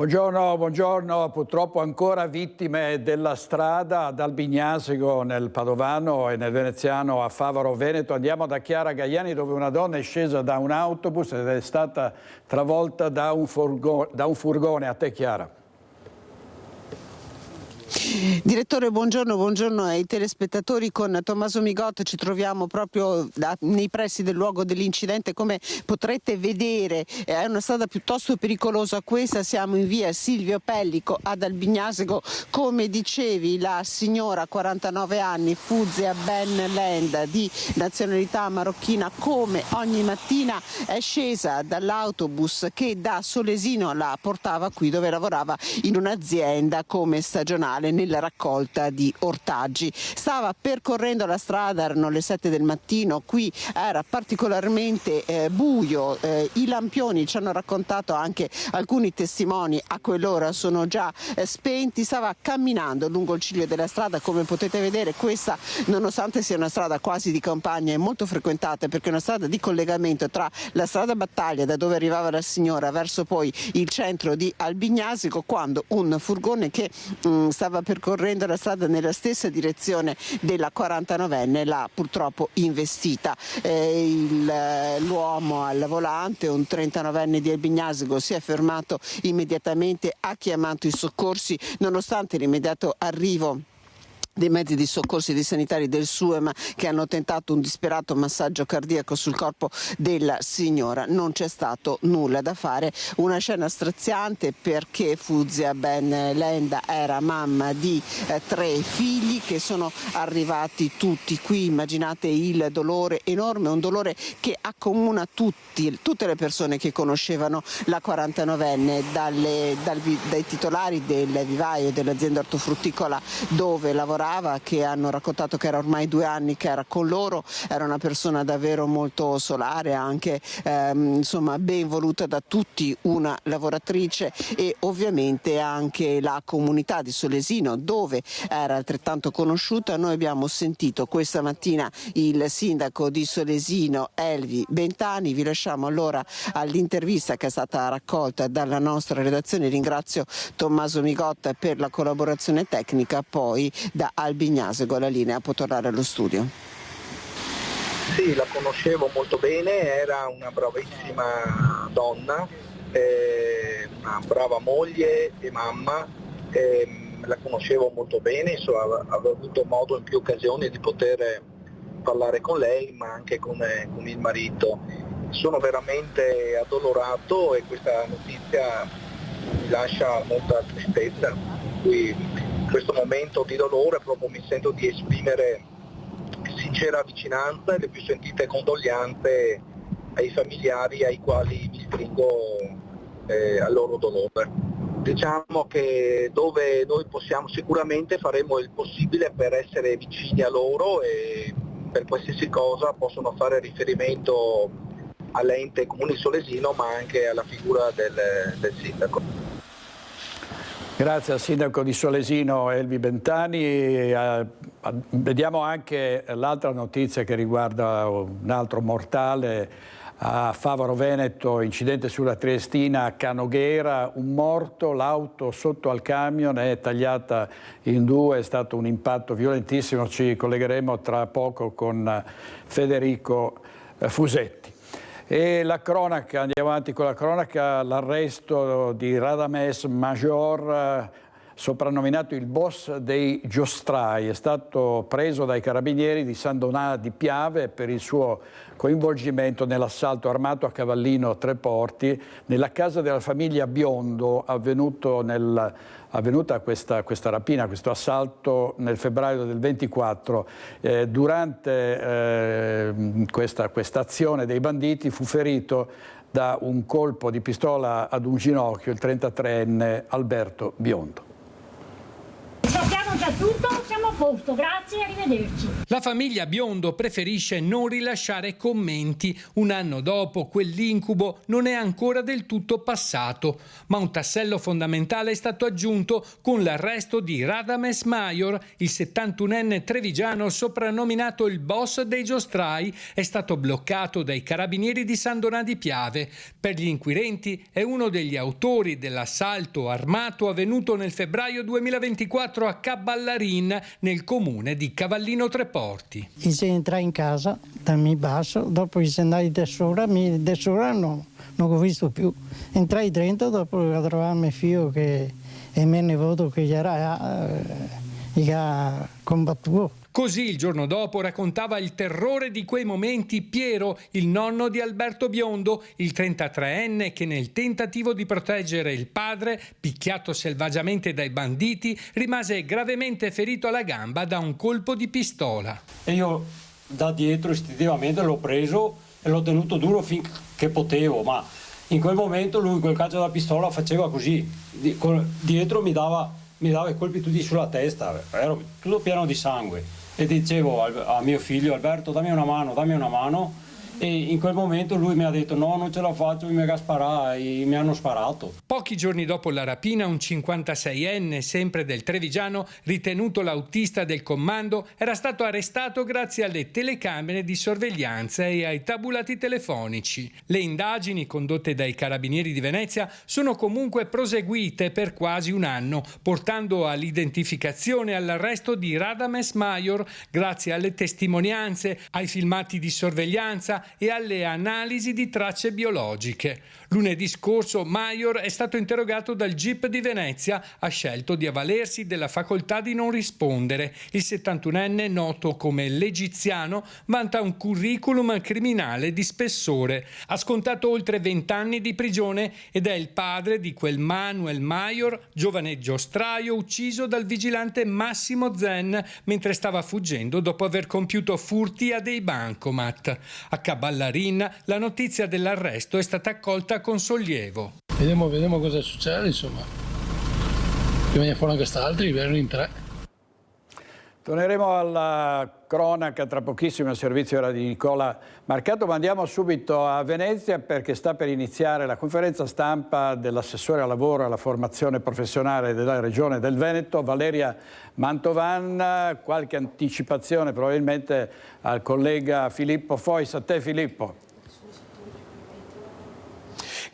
Buongiorno, buongiorno. Purtroppo ancora vittime della strada ad Albignasego nel Padovano e nel Veneziano a Favaro Veneto. Andiamo da Chiara Gaiani, dove una donna è scesa da un autobus ed è stata travolta da un furgone. A te, Chiara. Direttore, buongiorno ai telespettatori. Con Tommaso Migotta ci troviamo proprio nei pressi del luogo dell'incidente. Come potrete vedere è una strada piuttosto pericolosa questa, siamo in via Silvio Pellico ad Albignasego. Come dicevi, la signora 49 anni, Fuzia Ben Lenda, di nazionalità marocchina, come ogni mattina è scesa dall'autobus che da Solesino la portava qui dove lavorava in un'azienda come stagionale nella raccolta di ortaggi. Stava percorrendo la strada, erano le 7 del mattino, qui era particolarmente buio, i lampioni, ci hanno raccontato anche alcuni testimoni, a quell'ora sono già spenti. Stava camminando lungo il ciglio della strada, come potete vedere questa, nonostante sia una strada quasi di campagna, è molto frequentata perché è una strada di collegamento tra la strada Battaglia, da dove arrivava la signora, verso poi il centro di Albignasego, quando un furgone che stava percorrendo la strada nella stessa direzione della 49enne l'ha purtroppo investita. L'uomo al volante, un 39enne di Albignasego, si è fermato immediatamente, ha chiamato i soccorsi nonostante l'immediato arrivo dei mezzi di soccorso e dei sanitari del SUEM che hanno tentato un disperato massaggio cardiaco sul corpo della signora. Non c'è stato nulla da fare, una scena straziante perché Fuzia Ben Lenda era mamma di 3 figli che sono arrivati tutti qui. Immaginate il dolore enorme, un dolore che accomuna tutte le persone che conoscevano la 49enne, dai titolari del vivaio dell'azienda ortofrutticola dove lavorava, che hanno raccontato che era ormai 2 anni che era con loro. Era una persona davvero molto solare, anche insomma ben voluta da tutti, una lavoratrice, e ovviamente anche la comunità di Solesino dove era altrettanto conosciuta. Noi abbiamo sentito questa mattina il sindaco di Solesino, Elvi Bentani. Vi lasciamo allora all'intervista che è stata raccolta dalla nostra redazione. Ringrazio Tommaso Migotta per la collaborazione tecnica. Poi da Albignasego la linea può tornare allo studio. Sì, la conoscevo molto bene, era una bravissima donna, una brava moglie e mamma, la conoscevo molto bene, avevo avuto modo in più occasioni di poter parlare con lei, ma anche con il marito. Sono veramente addolorato e questa notizia mi lascia molta tristezza. In questo momento di dolore proprio mi sento di esprimere sincera vicinanza e le più sentite condoglianze ai familiari ai quali mi stringo al loro dolore. Diciamo che dove noi possiamo, sicuramente faremo il possibile per essere vicini a loro, e per qualsiasi cosa possono fare riferimento all'ente Comune Solesino, ma anche alla figura del sindaco. Grazie al sindaco di Solesino Elvi Bentani. Vediamo anche l'altra notizia che riguarda un altro mortale a Favaro Veneto, incidente sulla Triestina a Canoghera, un morto, l'auto sotto al camion è tagliata in 2, è stato un impatto violentissimo. Ci collegheremo tra poco con Federico Fusetti. E la cronaca, andiamo avanti con la cronaca, l'arresto di Radames Major, soprannominato il boss dei giostrai, è stato preso dai carabinieri di San Donà di Piave per il suo coinvolgimento nell'assalto armato a Cavallino Tre Porti, nella casa della famiglia Biondo, avvenuta questa rapina, questo assalto nel febbraio del 24. Durante questa azione dei banditi fu ferito da un colpo di pistola ad un ginocchio il 33enne Alberto Biondo. Sappiamo abbiamo già tutto, siamo a posto, grazie, arrivederci. La famiglia Biondo preferisce non rilasciare commenti. Un anno dopo, quell'incubo non è ancora del tutto passato, ma un tassello fondamentale è stato aggiunto con l'arresto di Radames Major, il 71enne trevigiano soprannominato il boss dei giostrai, è stato bloccato dai carabinieri di San Donà di Piave. Per gli inquirenti è uno degli autori dell'assalto armato avvenuto nel febbraio 2024 a Caballarin, nel comune di Cavallino Treporti. Se entrai in casa da mi basso, dopo se andai da sopra non ho visto più. Entrai dentro, dopo ho trovato mio figlio che è mio nipote che ha combattuto. Così il giorno dopo raccontava il terrore di quei momenti Piero, il nonno di Alberto Biondo, il 33enne che nel tentativo di proteggere il padre, picchiato selvaggiamente dai banditi, rimase gravemente ferito alla gamba da un colpo di pistola. E io da dietro istintivamente l'ho preso e l'ho tenuto duro finché potevo, ma in quel momento lui quel calcio da pistola faceva così, dietro mi dava i colpi tutti sulla testa, ero tutto pieno di sangue. E dicevo a mio figlio: Alberto, dammi una mano, e in quel momento lui mi ha detto: no, non ce la faccio, mi hanno sparato. Pochi giorni dopo la rapina, un 56enne, sempre del Trevigiano, ritenuto l'autista del comando, era stato arrestato grazie alle telecamere di sorveglianza e ai tabulati telefonici. Le indagini condotte dai carabinieri di Venezia sono comunque proseguite per quasi un anno, portando all'identificazione e all'arresto di Radames Major grazie alle testimonianze, ai filmati di sorveglianza e alle analisi di tracce biologiche. Lunedì scorso Major è stato interrogato dal GIP di Venezia, ha scelto di avvalersi della facoltà di non rispondere. Il 71enne, noto come l'egiziano, vanta un curriculum criminale di spessore. Ha scontato oltre 20 anni di prigione ed è il padre di quel Manuel Major, giovane giostraio ucciso dal vigilante Massimo Zen mentre stava fuggendo dopo aver compiuto furti a dei bancomat. A Caballarin la notizia dell'arresto è stata accolta con sollievo. Vediamo cosa succede, insomma. Che venga fuori anche quest'altri, vengono in 3. Torneremo alla cronaca tra pochissimo al servizio era di Nicola Marcato, ma andiamo subito a Venezia perché sta per iniziare la conferenza stampa dell'assessore al lavoro e alla formazione professionale della Regione del Veneto, Valeria Mantovan. Qualche anticipazione probabilmente al collega Filippo Fois. A te Filippo.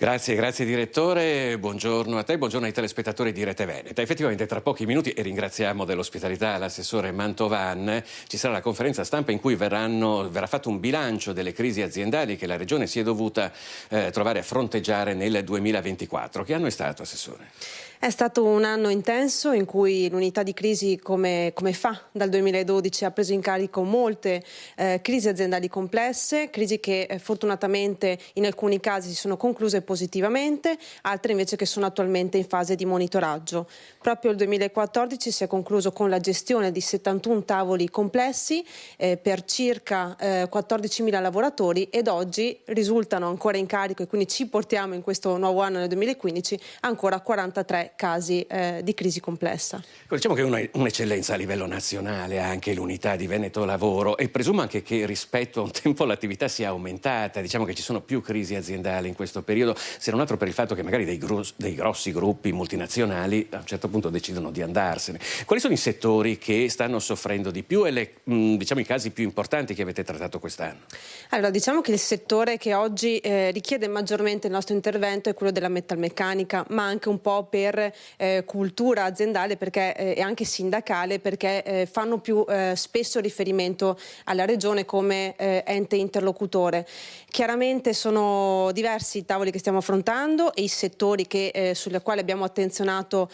Grazie direttore, buongiorno a te, buongiorno ai telespettatori di Rete Veneta. Effettivamente tra pochi minuti, e ringraziamo dell'ospitalità l'assessore Mantovan, ci sarà la conferenza stampa in cui verrà fatto un bilancio delle crisi aziendali che la Regione si è dovuta trovare a fronteggiare nel 2024. Che anno è stato, assessore? È stato un anno intenso in cui l'unità di crisi, come fa dal 2012, ha preso in carico molte crisi aziendali complesse, crisi che fortunatamente in alcuni casi si sono concluse positivamente, altre invece che sono attualmente in fase di monitoraggio. Proprio il 2014 si è concluso con la gestione di 71 tavoli complessi per circa 14.000 lavoratori ed oggi risultano ancora in carico, e quindi ci portiamo in questo nuovo anno nel 2015 ancora 43 casi di crisi complessa. Diciamo che è un'eccellenza a livello nazionale anche l'unità di Veneto Lavoro, e presumo anche che rispetto a un tempo l'attività sia aumentata, diciamo che ci sono più crisi aziendali in questo periodo, se non altro per il fatto che magari dei grossi gruppi multinazionali a un certo punto decidono di andarsene. Quali sono i settori che stanno soffrendo di più e diciamo i casi più importanti che avete trattato quest'anno? Allora, diciamo che il settore che oggi richiede maggiormente il nostro intervento è quello della metalmeccanica, ma anche un po' per cultura aziendale e anche sindacale, perché fanno più spesso riferimento alla Regione come ente interlocutore. Chiaramente sono diversi i tavoli che stiamo affrontando e i settori sulle quali abbiamo attenzionato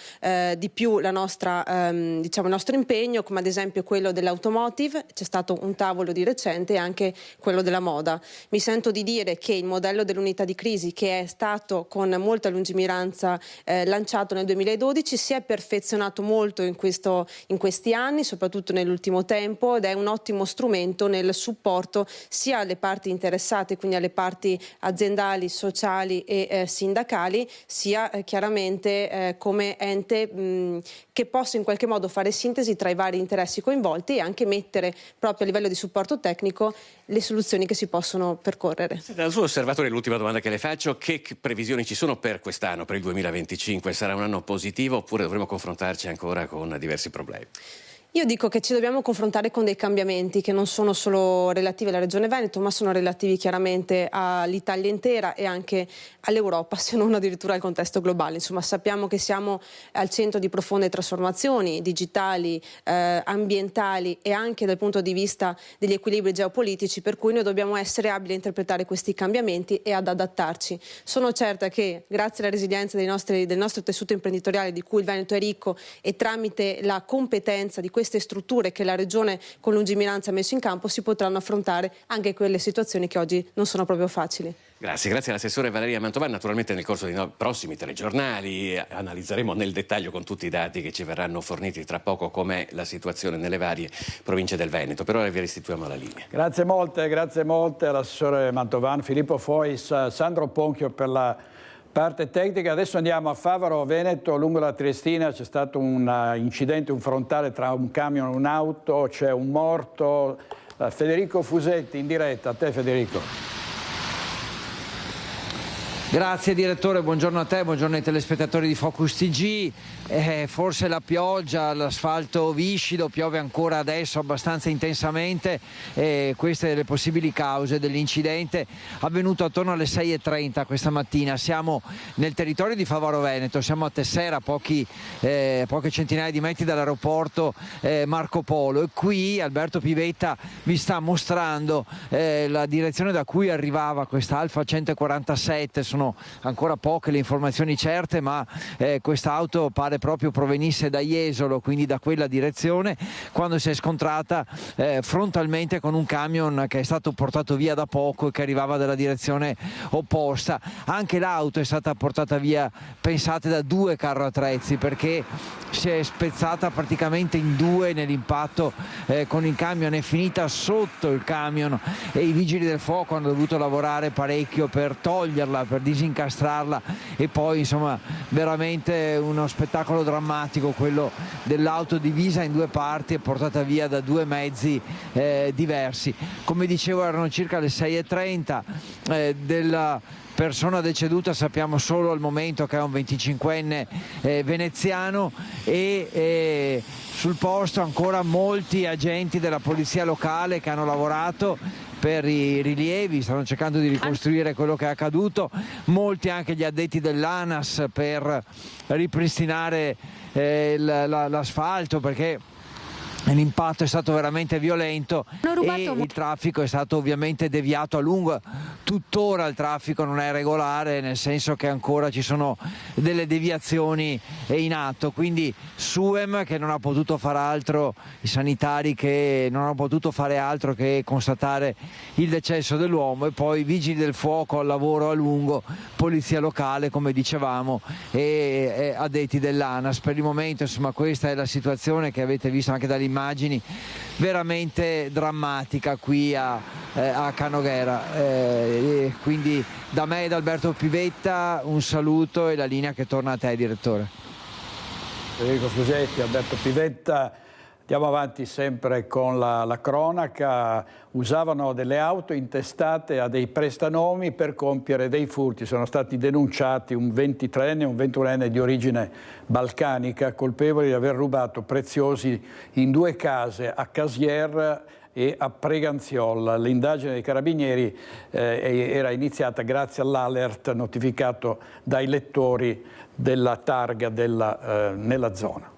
di più il nostro impegno, come ad esempio quello dell'automotive. C'è stato un tavolo di recente, e anche quello della moda. Mi sento di dire che il modello dell'unità di crisi, che è stato con molta lungimiranza lanciato nato nel 2012, si è perfezionato molto in questi anni, soprattutto nell'ultimo tempo, ed è un ottimo strumento nel supporto sia alle parti interessate, quindi alle parti aziendali, sociali e sindacali, sia chiaramente come ente che possa in qualche modo fare sintesi tra i vari interessi coinvolti e anche mettere proprio a livello di supporto tecnico le soluzioni che si possono percorrere. Dal suo osservatore, l'ultima domanda che le faccio: che previsioni ci sono per quest'anno, per il 2025? Sarà un anno positivo oppure dovremo confrontarci ancora con diversi problemi? Io dico che ci dobbiamo confrontare con dei cambiamenti che non sono solo relativi alla Regione Veneto, ma sono relativi chiaramente all'Italia intera e anche all'Europa, se non addirittura al contesto globale. Insomma, sappiamo che siamo al centro di profonde trasformazioni digitali, ambientali e anche dal punto di vista degli equilibri geopolitici, per cui noi dobbiamo essere abili a interpretare questi cambiamenti e ad adattarci. Sono certa che grazie alla resilienza del nostro tessuto imprenditoriale, di cui il Veneto è ricco, e tramite la competenza di queste strutture che la Regione con lungimiranza ha messo in campo, si potranno affrontare anche quelle situazioni che oggi non sono proprio facili. Grazie all'assessore Valeria Mantovani. Naturalmente nel corso dei prossimi telegiornali analizzeremo nel dettaglio con tutti i dati che ci verranno forniti tra poco com'è la situazione nelle varie province del Veneto. Per ora vi restituiamo la linea. Grazie molte all'assessore Mantovani, Filippo Fois, Sandro Ponchio per la parte tecnica. Adesso andiamo a Favaro, Veneto, lungo la Triestina c'è stato un incidente, un frontale tra un camion e un'auto, c'è un morto. Federico Fusetti in diretta, a te Federico. Grazie direttore, buongiorno a te, buongiorno ai telespettatori di Focus TG. Forse la pioggia, l'asfalto viscido, piove ancora adesso abbastanza intensamente, queste le possibili cause dell'incidente avvenuto attorno alle 6:30 questa mattina. Siamo nel territorio di Favaro Veneto, siamo a Tessera, poche centinaia di metri dall'aeroporto Marco Polo, e qui Alberto Pivetta vi sta mostrando la direzione da cui arrivava questa Alfa 147. Sono ancora poche le informazioni certe, ma quest'auto pare proprio provenisse da Jesolo, quindi da quella direzione, quando si è scontrata frontalmente con un camion che è stato portato via da poco e che arrivava dalla direzione opposta. Anche l'auto è stata portata via, pensate, da due carro attrezzi, perché si è spezzata praticamente in due nell'impatto con il camion, è finita sotto il camion e i vigili del fuoco hanno dovuto lavorare parecchio per toglierla, per disincastrarla, e poi insomma veramente uno spettacolo drammatico quello dell'auto divisa in due parti e portata via da due mezzi diversi. Come dicevo, erano circa le 6:30. Della persona deceduta sappiamo solo al momento che è un 25enne veneziano, e sul posto ancora molti agenti della polizia locale che hanno lavorato per i rilievi, stanno cercando di ricostruire quello che è accaduto, molti anche gli addetti dell'ANAS per ripristinare l'asfalto, perché l'impatto è stato veramente violento e il traffico è stato ovviamente deviato a lungo. Tuttora il traffico non è regolare, nel senso che ancora ci sono delle deviazioni in atto, quindi SUEM che non ha potuto fare altro, i sanitari che non hanno potuto fare altro che constatare il decesso dell'uomo, e poi vigili del fuoco al lavoro a lungo, polizia locale come dicevamo e addetti dell'ANAS. Per il momento insomma questa è la situazione che avete visto anche dalle immagini, veramente drammatica qui a Canoghera. Quindi da me e da Alberto Pivetta un saluto e la linea che torna a te, direttore. Federico Fusetti, Alberto Pivetta. Andiamo avanti sempre con la cronaca. Usavano delle auto intestate a dei prestanomi per compiere dei furti. Sono stati denunciati un 23enne e un 21enne di origine balcanica, colpevoli di aver rubato preziosi in due case a Casier e a Preganziol. L'indagine dei carabinieri era iniziata grazie all'alert notificato dai lettori della targa nella zona.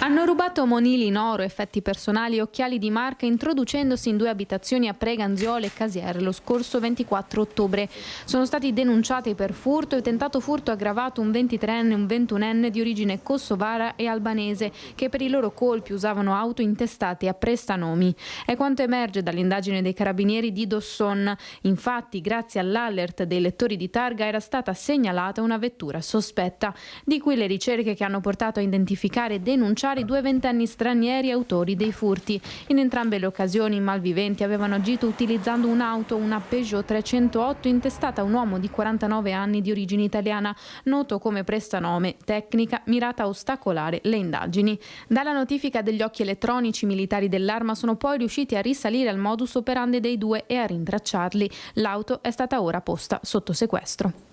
Hanno rubato monili in oro, effetti personali e occhiali di marca introducendosi in 2 abitazioni a Preganziole e Casier lo scorso 24 ottobre. Sono stati denunciati per furto e tentato furto aggravato un 23enne e un 21enne di origine kosovara e albanese che per i loro colpi usavano auto intestate a prestanomi. È quanto emerge dall'indagine dei carabinieri di Dosson. Infatti, grazie all'alert dei lettori di targa era stata segnalata una vettura sospetta, di cui le ricerche che hanno portato a identificare e denunciare i 2 ventenni stranieri autori dei furti. In entrambe le occasioni i malviventi avevano agito utilizzando un'auto, una Peugeot 308 intestata a un uomo di 49 anni di origine italiana, noto come prestanome, tecnica mirata a ostacolare le indagini. Dalla notifica degli occhi elettronici, i militari dell'Arma sono poi riusciti a risalire al modus operandi dei 2 e a rintracciarli. L'auto è stata ora posta sotto sequestro.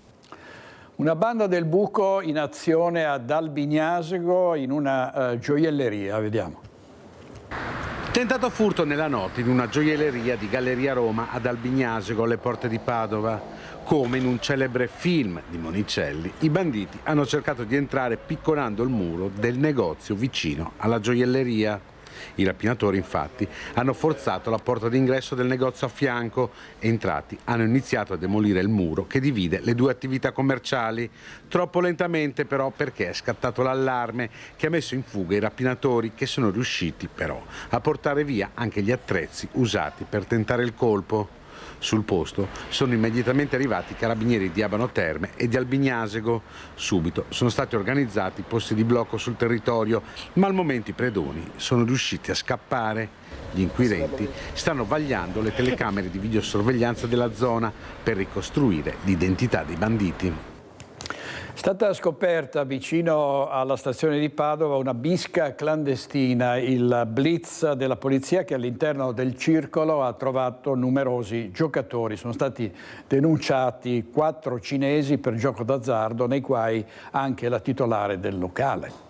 Una banda del buco in azione ad Albignasego in una gioielleria, vediamo. Tentato furto nella notte in una gioielleria di Galleria Roma ad Albignasego, alle porte di Padova. Come in un celebre film di Monicelli, i banditi hanno cercato di entrare picconando il muro del negozio vicino alla gioielleria. I rapinatori infatti hanno forzato la porta d'ingresso del negozio a fianco. Entrati hanno iniziato a demolire il muro che divide le 2 attività commerciali, troppo lentamente però perché è scattato l'allarme che ha messo in fuga i rapinatori, che sono riusciti però a portare via anche gli attrezzi usati per tentare il colpo. Sul posto sono immediatamente arrivati i carabinieri di Abano Terme e di Albignasego. Subito sono stati organizzati posti di blocco sul territorio, ma al momento i predoni sono riusciti a scappare. Gli inquirenti stanno vagliando le telecamere di videosorveglianza della zona per ricostruire l'identità dei banditi. È stata scoperta vicino alla stazione di Padova una bisca clandestina, il blitz della polizia che all'interno del circolo ha trovato numerosi giocatori. Sono stati denunciati 4 cinesi per gioco d'azzardo, nei quali anche la titolare del locale.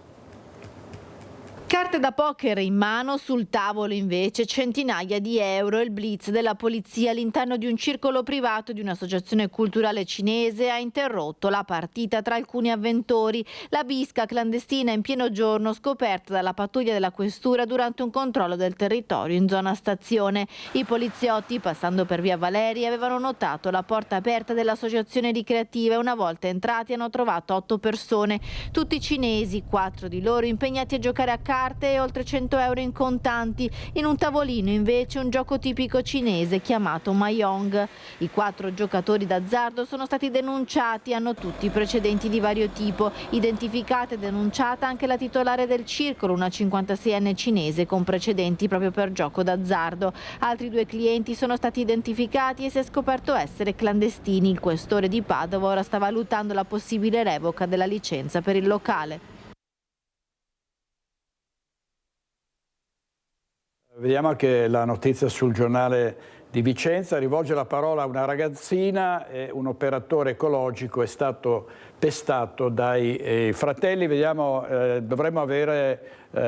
Carte da poker in mano, sul tavolo invece centinaia di euro. Il blitz della polizia all'interno di un circolo privato di un'associazione culturale cinese ha interrotto la partita tra alcuni avventori. La bisca clandestina in pieno giorno scoperta dalla pattuglia della questura durante un controllo del territorio in zona stazione. I poliziotti, passando per via Valeri, avevano notato la porta aperta dell'associazione ricreativa e una volta entrati hanno trovato 8 persone, tutti cinesi, 4 di loro impegnati a giocare a carte e oltre 100 euro in contanti. In un tavolino invece un gioco tipico cinese chiamato Mahjong. I 4 giocatori d'azzardo sono stati denunciati, hanno tutti precedenti di vario tipo. Identificata e denunciata anche la titolare del circolo, una 56enne cinese con precedenti proprio per gioco d'azzardo. Altri 2 clienti sono stati identificati e si è scoperto essere clandestini. Il questore di Padova ora sta valutando la possibile revoca della licenza per il locale. Vediamo anche la notizia sul giornale di Vicenza. Rivolge la parola a una ragazzina e un operatore ecologico è stato pestato dai fratelli. Vediamo, dovremmo avere...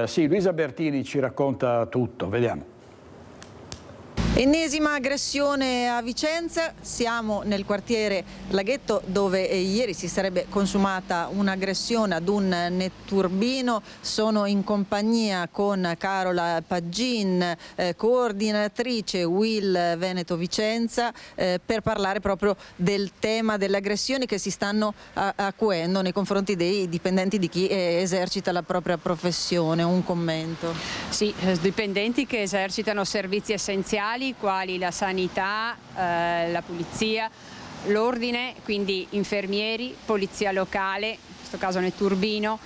sì, Luisa Bertini ci racconta tutto, vediamo. Ennesima aggressione a Vicenza, siamo nel quartiere Laghetto dove ieri si sarebbe consumata un'aggressione ad un netturbino. Sono in compagnia con Carola Paggin, coordinatrice Will Veneto Vicenza, per parlare proprio del tema delle aggressioni che si stanno acuendo nei confronti dei dipendenti di chi esercita la propria professione. Un commento? Sì, dipendenti che esercitano servizi essenziali quali la sanità, la pulizia, l'ordine, quindi infermieri, polizia locale, in questo caso netturbino,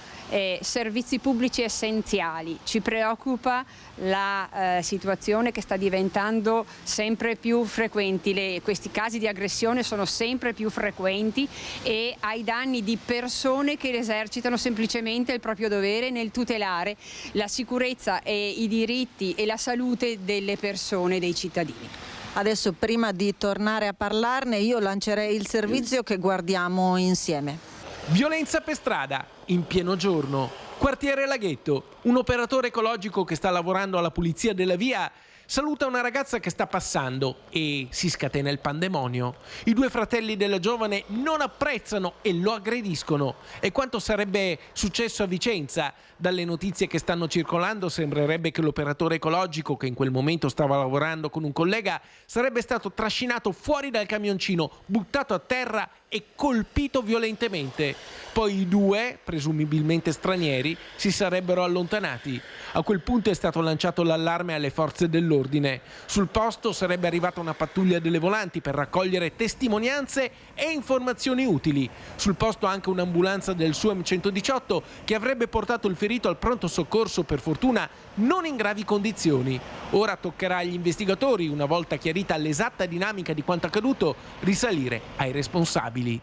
servizi pubblici essenziali. Ci preoccupa la situazione che sta diventando sempre più frequenti, questi casi di aggressione sono sempre più frequenti e ai danni di persone che esercitano semplicemente il proprio dovere nel tutelare la sicurezza e i diritti e la salute delle persone, dei cittadini. Adesso, prima di tornare a parlarne, io lancerei il servizio che guardiamo insieme. Violenza per strada, in pieno giorno. Quartiere Laghetto, un operatore ecologico che sta lavorando alla pulizia della via saluta una ragazza che sta passando e si scatena il pandemonio. I due fratelli della giovane non apprezzano e lo aggrediscono. E quanto sarebbe successo a Vicenza? Dalle notizie che stanno circolando sembrerebbe che l'operatore ecologico, che in quel momento stava lavorando con un collega, sarebbe stato trascinato fuori dal camioncino, buttato a terra e colpito violentemente. Poi i due, presumibilmente stranieri, si sarebbero allontanati. A quel punto è stato lanciato l'allarme alle forze dell'ordine. Sul posto sarebbe arrivata una pattuglia delle volanti per raccogliere testimonianze e informazioni utili. Sul posto anche un'ambulanza del SUAM 118 che avrebbe portato il ferito al pronto soccorso, per fortuna non in gravi condizioni. Ora toccherà agli investigatori, una volta chiarita l'esatta dinamica di quanto accaduto, risalire ai responsabili.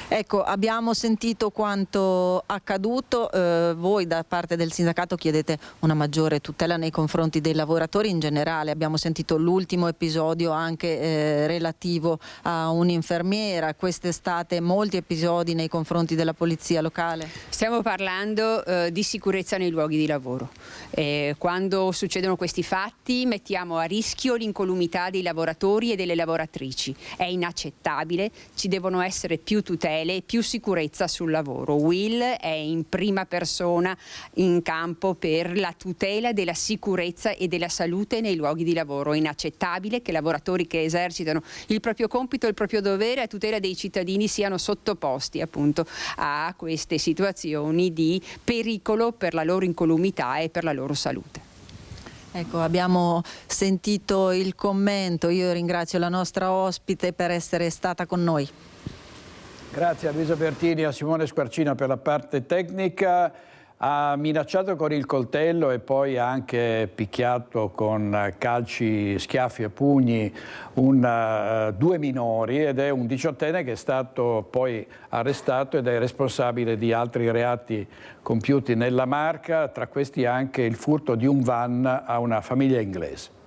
Ecco, abbiamo sentito quanto accaduto, voi da parte del sindacato chiedete una maggiore tutela nei confronti dei lavoratori in generale, abbiamo sentito l'ultimo episodio anche relativo a un'infermiera, quest'estate molti episodi nei confronti della polizia locale. Stiamo parlando di sicurezza nei luoghi di lavoro. Quando succedono questi fatti mettiamo a rischio l'incolumità dei lavoratori e delle lavoratrici. È inaccettabile, ci devono essere più tutele, più sicurezza sul lavoro. Will è in prima persona in campo per la tutela della sicurezza e della salute nei luoghi di lavoro. È inaccettabile che lavoratori che esercitano il proprio compito e il proprio dovere a tutela dei cittadini siano sottoposti appunto a queste situazioni di pericolo per la loro incolumità e per la loro salute. Ecco, abbiamo sentito il commento, io ringrazio la nostra ospite per essere stata con noi. Grazie a Luisa Bertini e a Simone Squarcina per la parte tecnica. Ha minacciato con il coltello e poi ha anche picchiato con calci, schiaffi e pugni due minori, ed è un 18enne che è stato poi arrestato ed è responsabile di altri reati compiuti nella Marca, tra questi anche il furto di un van a una famiglia inglese.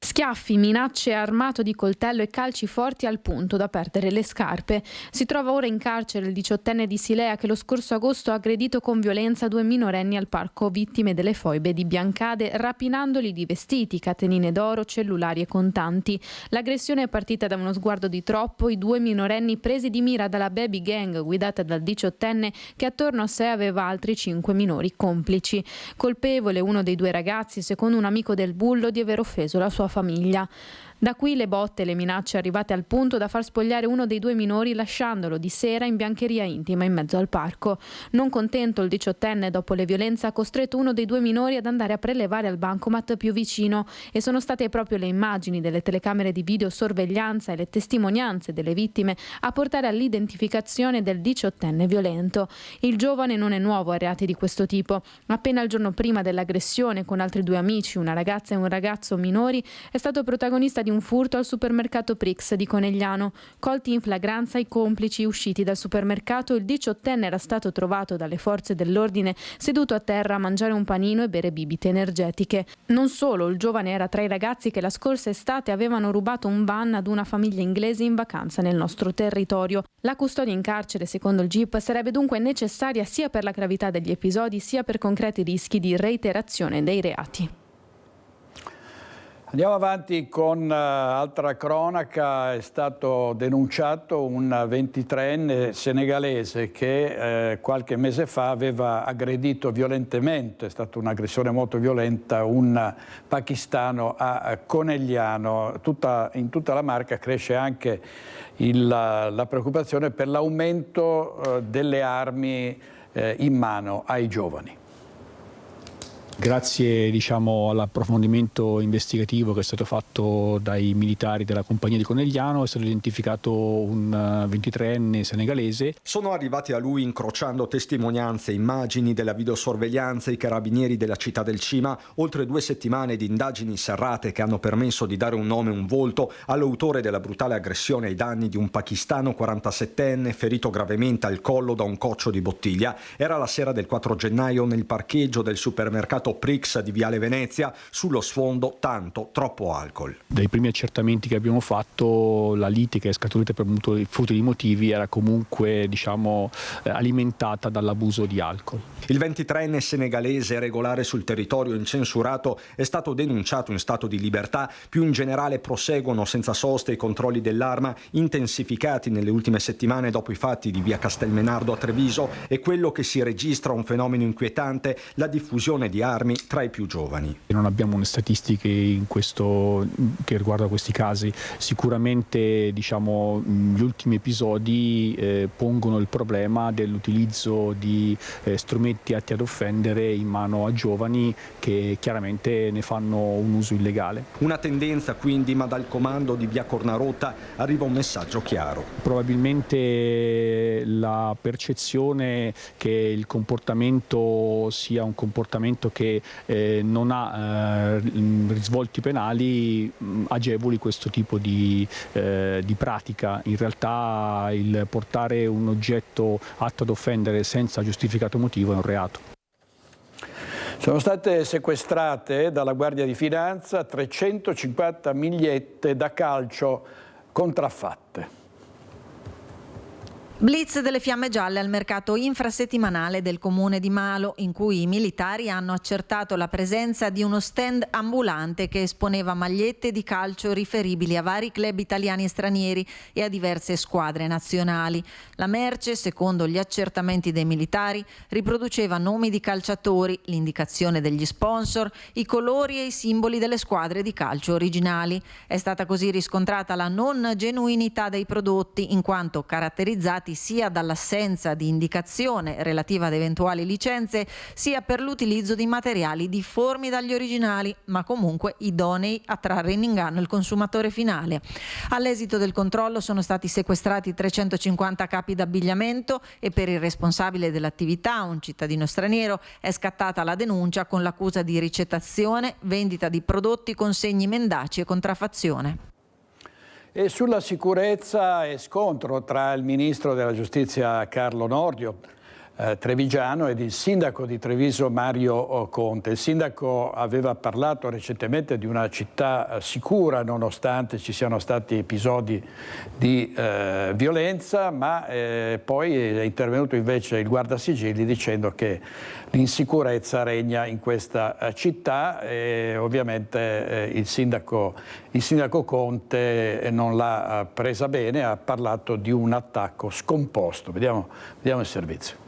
Schiaffi, minacce, armato di coltello e calci forti al punto da perdere le scarpe. Si trova ora in carcere il 18enne di Silea che lo scorso agosto ha aggredito con violenza due minorenni al parco vittime delle foibe di Biancade, rapinandoli di vestiti, catenine d'oro, cellulari e contanti. L'aggressione è partita da uno sguardo di troppo, i due minorenni presi di mira dalla baby gang guidata dal 18enne che attorno a sé aveva altri 5 minori complici. Colpevole uno dei due ragazzi, secondo un amico del bullo, di aver offeso la sua famiglia. Da qui le botte e le minacce arrivate al punto da far spogliare uno dei due minori lasciandolo di sera in biancheria intima in mezzo al parco. Non contento, il 18enne dopo le violenze ha costretto uno dei due minori ad andare a prelevare al bancomat più vicino e sono state proprio le immagini delle telecamere di videosorveglianza e le testimonianze delle vittime a portare all'identificazione del 18enne violento. Il giovane non è nuovo a reati di questo tipo. Appena il giorno prima dell'aggressione, con altri due amici, una ragazza e un ragazzo minori, è stato protagonista di un furto al supermercato Prix di Conegliano. Colti in flagranza i complici usciti dal supermercato, il 18enne era stato trovato dalle forze dell'ordine seduto a terra a mangiare un panino e bere bibite energetiche. Non solo, il giovane era tra i ragazzi che la scorsa estate avevano rubato un van ad una famiglia inglese in vacanza nel nostro territorio. La custodia in carcere, secondo il GIP, sarebbe dunque necessaria sia per la gravità degli episodi sia per concreti rischi di reiterazione dei reati. Andiamo avanti con altra cronaca. È stato denunciato un 23enne senegalese che qualche mese fa aveva aggredito violentemente, è stata un'aggressione molto violenta, un pakistano a Conegliano. In tutta la Marca cresce anche la preoccupazione per l'aumento delle armi in mano ai giovani. Grazie all'approfondimento investigativo che è stato fatto dai militari della compagnia di Conegliano è stato identificato un 23enne senegalese. Sono arrivati a lui incrociando testimonianze, immagini della videosorveglianza, i carabinieri della città del Cima, oltre 2 settimane di indagini serrate che hanno permesso di dare un nome e un volto all'autore della brutale aggressione ai danni di un pakistano 47enne ferito gravemente al collo da un coccio di bottiglia. Era la sera del 4 gennaio nel parcheggio del supermercato supermercato Prix di Viale Venezia, sullo sfondo tanto, troppo alcol. Dai primi accertamenti che abbiamo fatto, la lite che è scaturita per futili motivi era comunque alimentata dall'abuso di alcol. Il 23enne senegalese regolare sul territorio incensurato è stato denunciato in stato di libertà. Più in generale proseguono senza sosta i controlli dell'arma, intensificati nelle ultime settimane dopo i fatti di via Castelmenardo a Treviso, e quello che si registra un fenomeno inquietante, la diffusione di armi tra i più giovani. Non abbiamo statistiche che riguardano questi casi. Sicuramente gli ultimi episodi pongono il problema dell'utilizzo di strumenti atti ad offendere in mano a giovani che chiaramente ne fanno un uso illegale. Una tendenza quindi, ma dal comando di via Cornarotta arriva un messaggio chiaro. Probabilmente la percezione che il comportamento sia un comportamento che non ha risvolti penali agevoli questo tipo di pratica. In realtà il portare un oggetto atto ad offendere senza giustificato motivo è un reato. Sono state sequestrate dalla Guardia di Finanza 350 migliette da calcio contraffatte. Blitz delle fiamme gialle al mercato infrasettimanale del comune di Malo, in cui i militari hanno accertato la presenza di uno stand ambulante che esponeva magliette di calcio riferibili a vari club italiani e stranieri e a diverse squadre nazionali. La merce, secondo gli accertamenti dei militari, riproduceva nomi di calciatori, l'indicazione degli sponsor, i colori e i simboli delle squadre di calcio originali. È stata così riscontrata la non genuinità dei prodotti, in quanto caratterizzati sia dall'assenza di indicazione relativa ad eventuali licenze, sia per l'utilizzo di materiali difformi dagli originali, ma comunque idonei a trarre in inganno il consumatore finale. All'esito del controllo sono stati sequestrati 350 capi d'abbigliamento e per il responsabile dell'attività, un cittadino straniero, è scattata la denuncia con l'accusa di ricettazione, vendita di prodotti con segni mendaci e contraffazione. E sulla sicurezza e scontro tra il ministro della giustizia Carlo Nordio, trevigiano, ed il sindaco di Treviso Mario Conte. Il sindaco aveva parlato recentemente di una città sicura nonostante ci siano stati episodi di violenza, ma poi è intervenuto invece il guardasigilli dicendo che l'insicurezza regna in questa città e ovviamente il sindaco Conte non l'ha presa bene, ha parlato di un attacco scomposto. Vediamo il servizio.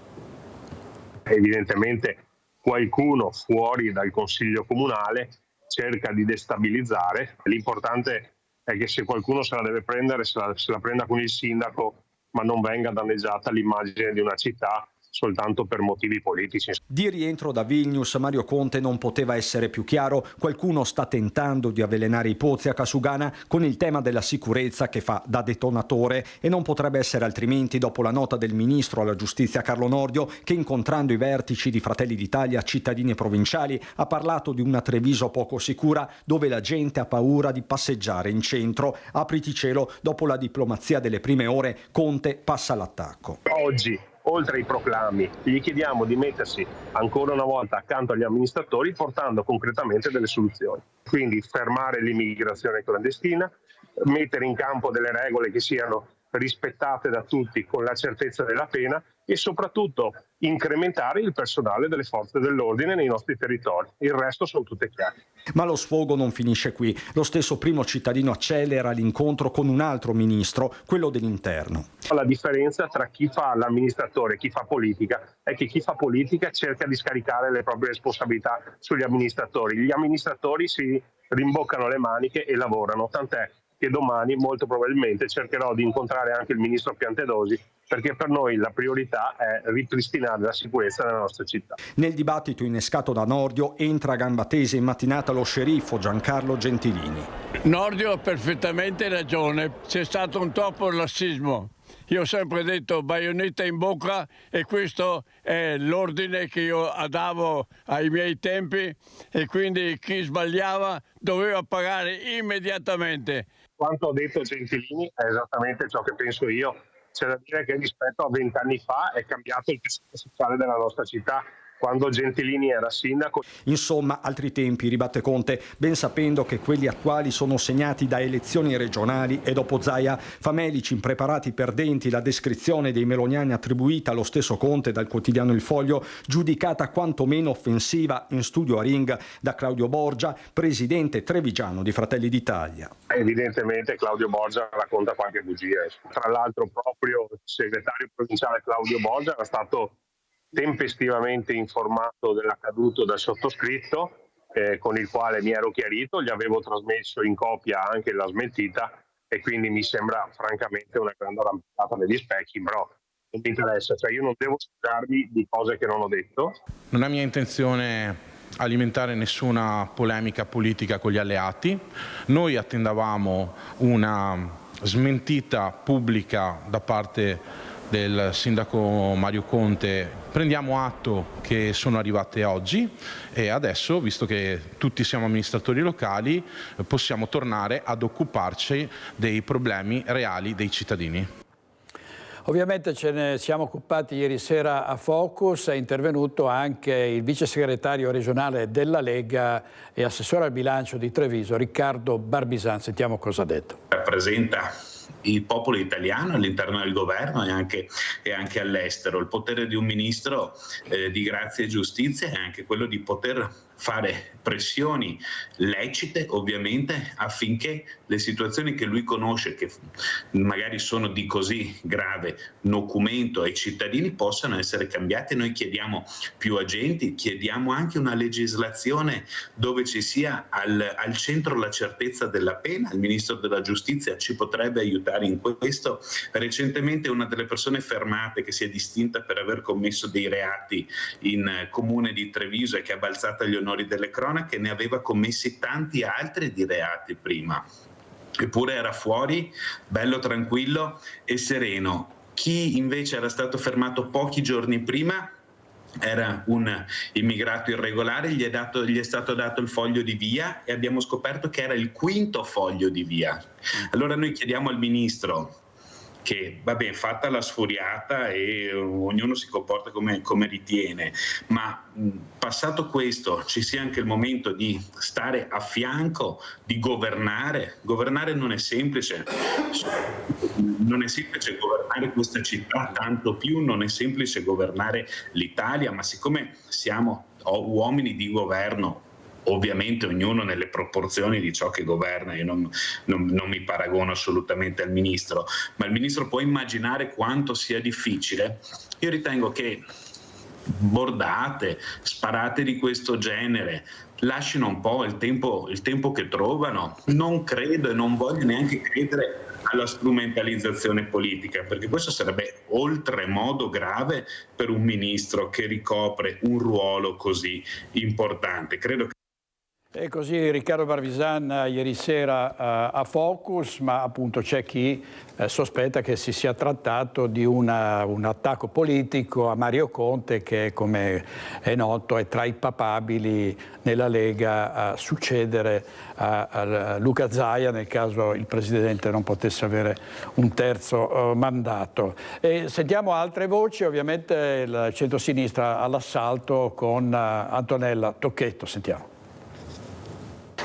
Evidentemente qualcuno fuori dal Consiglio Comunale cerca di destabilizzare. L'importante è che se qualcuno se la deve prendere, se la prenda con il sindaco, ma non venga danneggiata l'immagine di una città soltanto per motivi politici. Di rientro da Vilnius, Mario Conte non poteva essere più chiaro. Qualcuno sta tentando di avvelenare i pozzi a Casugana con il tema della sicurezza che fa da detonatore, e non potrebbe essere altrimenti dopo la nota del ministro alla giustizia Carlo Nordio che, incontrando i vertici di Fratelli d'Italia, cittadini e provinciali, ha parlato di una Treviso poco sicura dove la gente ha paura di passeggiare in centro. Apriti cielo, dopo la diplomazia delle prime ore, Conte passa all'attacco. Oggi, oltre ai proclami, gli chiediamo di mettersi ancora una volta accanto agli amministratori portando concretamente delle soluzioni. Quindi fermare l'immigrazione clandestina, mettere in campo delle regole che siano rispettate da tutti con la certezza della pena e soprattutto incrementare il personale delle forze dell'ordine nei nostri territori. Il resto sono tutte chiare. Ma lo sfogo non finisce qui. Lo stesso primo cittadino accelera l'incontro con un altro ministro, quello dell'interno. La differenza tra chi fa l'amministratore e chi fa politica è che chi fa politica cerca di scaricare le proprie responsabilità sugli amministratori. Gli amministratori si rimboccano le maniche e lavorano, tant'è che domani molto probabilmente cercherò di incontrare anche il ministro Piantedosi, perché per noi la priorità è ripristinare la sicurezza nella nostra città. Nel dibattito innescato da Nordio entra a gamba tesa in mattinata lo sceriffo Giancarlo Gentilini. Nordio ha perfettamente ragione, c'è stato un troppo lassismo. Io ho sempre detto baionetta in bocca e questo è l'ordine che io davo ai miei tempi e quindi chi sbagliava doveva pagare immediatamente. Quanto ha detto Gentilini è esattamente ciò che penso io. C'è da dire che rispetto a 20 anni fa è cambiato il tessuto sociale della nostra città. quando Gentilini era sindaco. Insomma, altri tempi, ribatte Conte, ben sapendo che quelli attuali sono segnati da elezioni regionali e dopo Zaia, famelici, impreparati, perdenti, la descrizione dei meloniani attribuita allo stesso Conte dal quotidiano Il Foglio, giudicata quantomeno offensiva in studio a Ring da Claudio Borgia, presidente trevigiano di Fratelli d'Italia. Evidentemente Claudio Borgia racconta qualche bugia. Tra l'altro proprio il segretario provinciale Claudio Borgia era stato tempestivamente informato dell'accaduto dal sottoscritto, con il quale mi ero chiarito, gli avevo trasmesso in copia anche la smentita e quindi mi sembra francamente una grande arrampicata negli specchi, però non mi interessa, cioè io non devo scusarmi di cose che non ho detto. Non è mia intenzione alimentare nessuna polemica politica con gli alleati, noi attendavamo una smentita pubblica da parte del sindaco Mario Conte, prendiamo atto che sono arrivate oggi e adesso, visto che tutti siamo amministratori locali, possiamo tornare ad occuparci dei problemi reali dei cittadini. Ovviamente ce ne siamo occupati ieri sera a Focus, è intervenuto anche il vice segretario regionale della Lega e assessore al bilancio di Treviso, Riccardo Barbisan. Sentiamo cosa ha detto. Rappresenta il popolo italiano all'interno del governo e anche all'estero. Il potere di un ministro di grazia e giustizia è anche quello di poter fare pressioni lecite, ovviamente, affinché le situazioni che lui conosce, che magari sono di così grave nocumento ai cittadini, possano essere cambiate. Noi chiediamo più agenti, chiediamo anche una legislazione dove ci sia al centro la certezza della pena. Il Ministro della Giustizia ci potrebbe aiutare in questo. Recentemente una delle persone fermate, che si è distinta per aver commesso dei reati in comune di Treviso e che ha balzato agli onori delle cronache, ne aveva commessi tanti altri di reati prima, eppure era fuori, bello tranquillo e sereno. Chi invece era stato fermato pochi giorni prima era un immigrato irregolare, gli è stato dato il foglio di via e abbiamo scoperto che era il quinto foglio di via. Allora noi chiediamo al ministro che, vabbè, fatta la sfuriata e ognuno si comporta come ritiene, ma passato questo ci sia anche il momento di stare a fianco, di governare. Governare non è semplice governare questa città, tanto più non è semplice governare l'Italia, ma siccome siamo uomini di governo, ovviamente ognuno nelle proporzioni di ciò che governa, io non mi paragono assolutamente al ministro, ma il ministro può immaginare quanto sia difficile. Io ritengo che bordate, sparate di questo genere lasciano un po' il tempo che trovano. Non credo e non voglio neanche credere alla strumentalizzazione politica, perché questo sarebbe oltremodo grave per un ministro che ricopre un ruolo così importante. Credo che E così Riccardo Barbisan ieri sera a Focus, ma appunto c'è chi sospetta che si sia trattato di un attacco politico a Mario Conte, che come è noto è tra i papabili nella Lega a succedere a Luca Zaia nel caso il Presidente non potesse avere un terzo mandato. E sentiamo altre voci, ovviamente il centro-sinistra all'assalto con Antonella Tocchetto, sentiamo.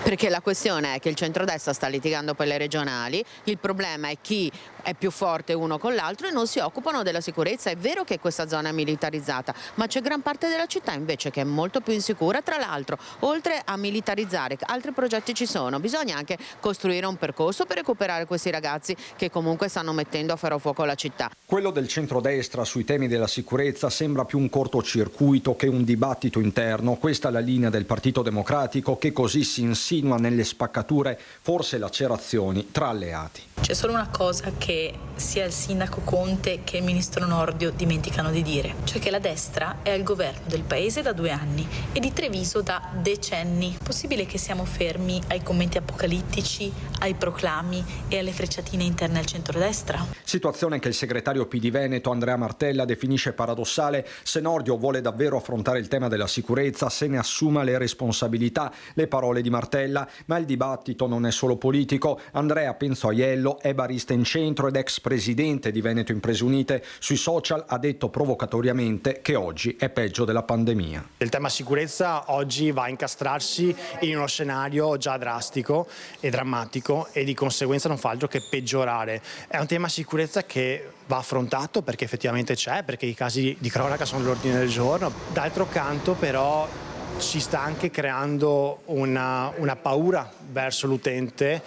Perché la questione è che il centrodestra sta litigando per le regionali, il problema è chi è più forte uno con l'altro e non si occupano della sicurezza. È vero che questa zona è militarizzata, ma c'è gran parte della città invece che è molto più insicura. Tra l'altro, oltre a militarizzare, altri progetti ci sono. Bisogna anche costruire un percorso per recuperare questi ragazzi che comunque stanno mettendo a ferro fuoco la città. Quello del centrodestra sui temi della sicurezza sembra più un cortocircuito che un dibattito interno. Questa è la linea del Partito Democratico, che così si insinua nelle spaccature, forse lacerazioni tra alleati. C'è solo una cosa che sia il sindaco Conte che il ministro Nordio dimenticano di dire, cioè che la destra è al governo del paese da 2 anni e di Treviso da decenni. Possibile che siamo fermi ai commenti apocalittici, ai proclami e alle frecciatine interne al centrodestra? Situazione che il segretario PD Veneto Andrea Martella definisce paradossale. Se Nordio vuole davvero affrontare il tema della sicurezza, se ne assuma le responsabilità. Le parole di Martella, ma il dibattito non è solo politico. Andrea Penzoiello è barista in centro ministro ed ex presidente di Veneto Imprese Unite, sui social ha detto provocatoriamente che oggi è peggio della pandemia. Il tema sicurezza oggi va a incastrarsi in uno scenario già drastico e drammatico e di conseguenza non fa altro che peggiorare. È un tema sicurezza che va affrontato perché effettivamente c'è, perché i casi di cronaca sono all'ordine del giorno. D'altro canto però ci sta anche creando una paura verso l'utente,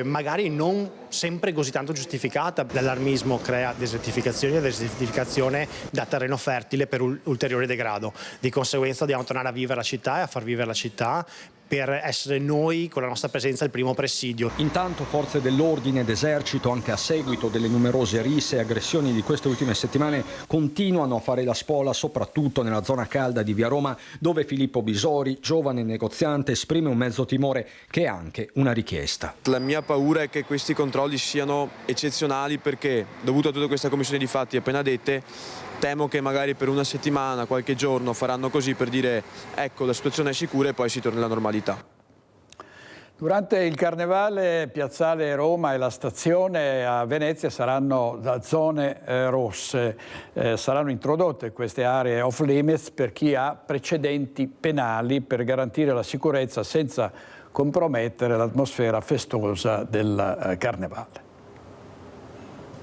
magari non sempre così tanto giustificata. L'allarmismo crea desertificazione e la desertificazione dà terreno fertile per ulteriore degrado. Di conseguenza dobbiamo tornare a vivere la città e a far vivere la città per essere noi con la nostra presenza il primo presidio. Intanto forze dell'ordine ed esercito, anche a seguito delle numerose risse e aggressioni di queste ultime settimane, continuano a fare la spola soprattutto nella zona calda di Via Roma, dove Filippo Bisori, giovane negoziante, esprime un mezzo timore che è anche una richiesta. La mia paura è che questi controlli siano eccezionali perché, dovuto a tutta questa commissione di fatti appena dette, temo che magari per una settimana, qualche giorno faranno così per dire ecco la situazione è sicura e poi si torna alla normalità. Durante il Carnevale Piazzale Roma e la stazione a Venezia saranno zone rosse, saranno introdotte queste aree off limits per chi ha precedenti penali per garantire la sicurezza senza compromettere l'atmosfera festosa del Carnevale.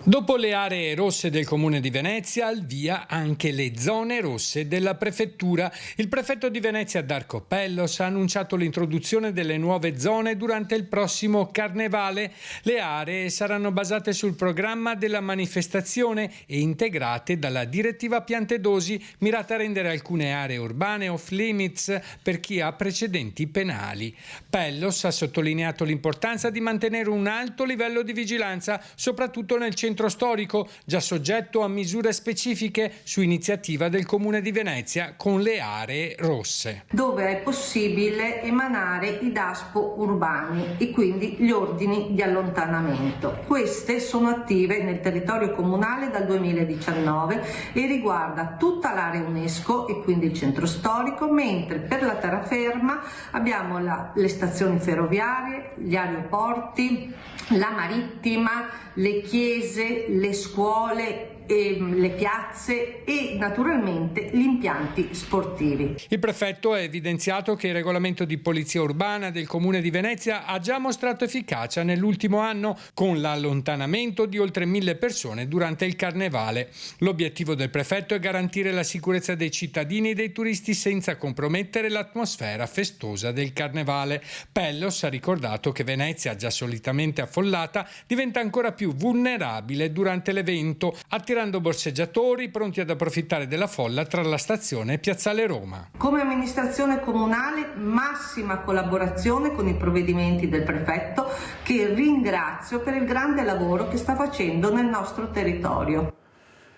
Dopo le aree rosse del Comune di Venezia, al via anche le zone rosse della Prefettura. Il prefetto di Venezia, Darco Pellos, ha annunciato l'introduzione delle nuove zone durante il prossimo Carnevale. Le aree saranno basate sul programma della manifestazione e integrate dalla direttiva Piantedosi, mirata a rendere alcune aree urbane off limits per chi ha precedenti penali. Pellos ha sottolineato l'importanza di mantenere un alto livello di vigilanza, soprattutto nel centro storico, già soggetto a misure specifiche su iniziativa del Comune di Venezia con le aree rosse. Dove è possibile emanare i DASPO urbani e quindi gli ordini di allontanamento. Queste sono attive nel territorio comunale dal 2019 e riguarda tutta l'area UNESCO e quindi il centro storico, mentre per la terraferma abbiamo le stazioni ferroviarie, gli aeroporti, la marittima, le chiese, le scuole, le piazze e naturalmente gli impianti sportivi. Il prefetto ha evidenziato che il regolamento di polizia urbana del Comune di Venezia ha già mostrato efficacia nell'ultimo anno con l'allontanamento di oltre 1000 persone durante il Carnevale. L'obiettivo del prefetto è garantire la sicurezza dei cittadini e dei turisti senza compromettere l'atmosfera festosa del Carnevale. Pellos ha ricordato che Venezia, già solitamente affollata, diventa ancora più vulnerabile durante l'evento, attirando borseggiatori pronti ad approfittare della folla tra la stazione e Piazzale Roma. Come amministrazione comunale, massima collaborazione con i provvedimenti del prefetto, che ringrazio per il grande lavoro che sta facendo nel nostro territorio.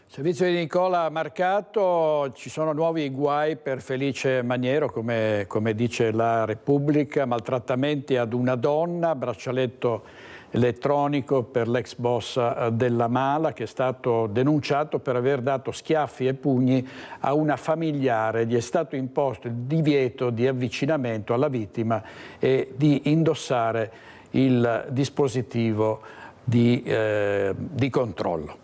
Servizio di Nicola Marcato, ci sono nuovi guai per Felice Maniero, come dice la Repubblica, maltrattamenti ad una donna, braccialetto elettronico per l'ex boss della Mala che è stato denunciato per aver dato schiaffi e pugni a una familiare. Gli è stato imposto il divieto di avvicinamento alla vittima e di indossare il dispositivo di controllo.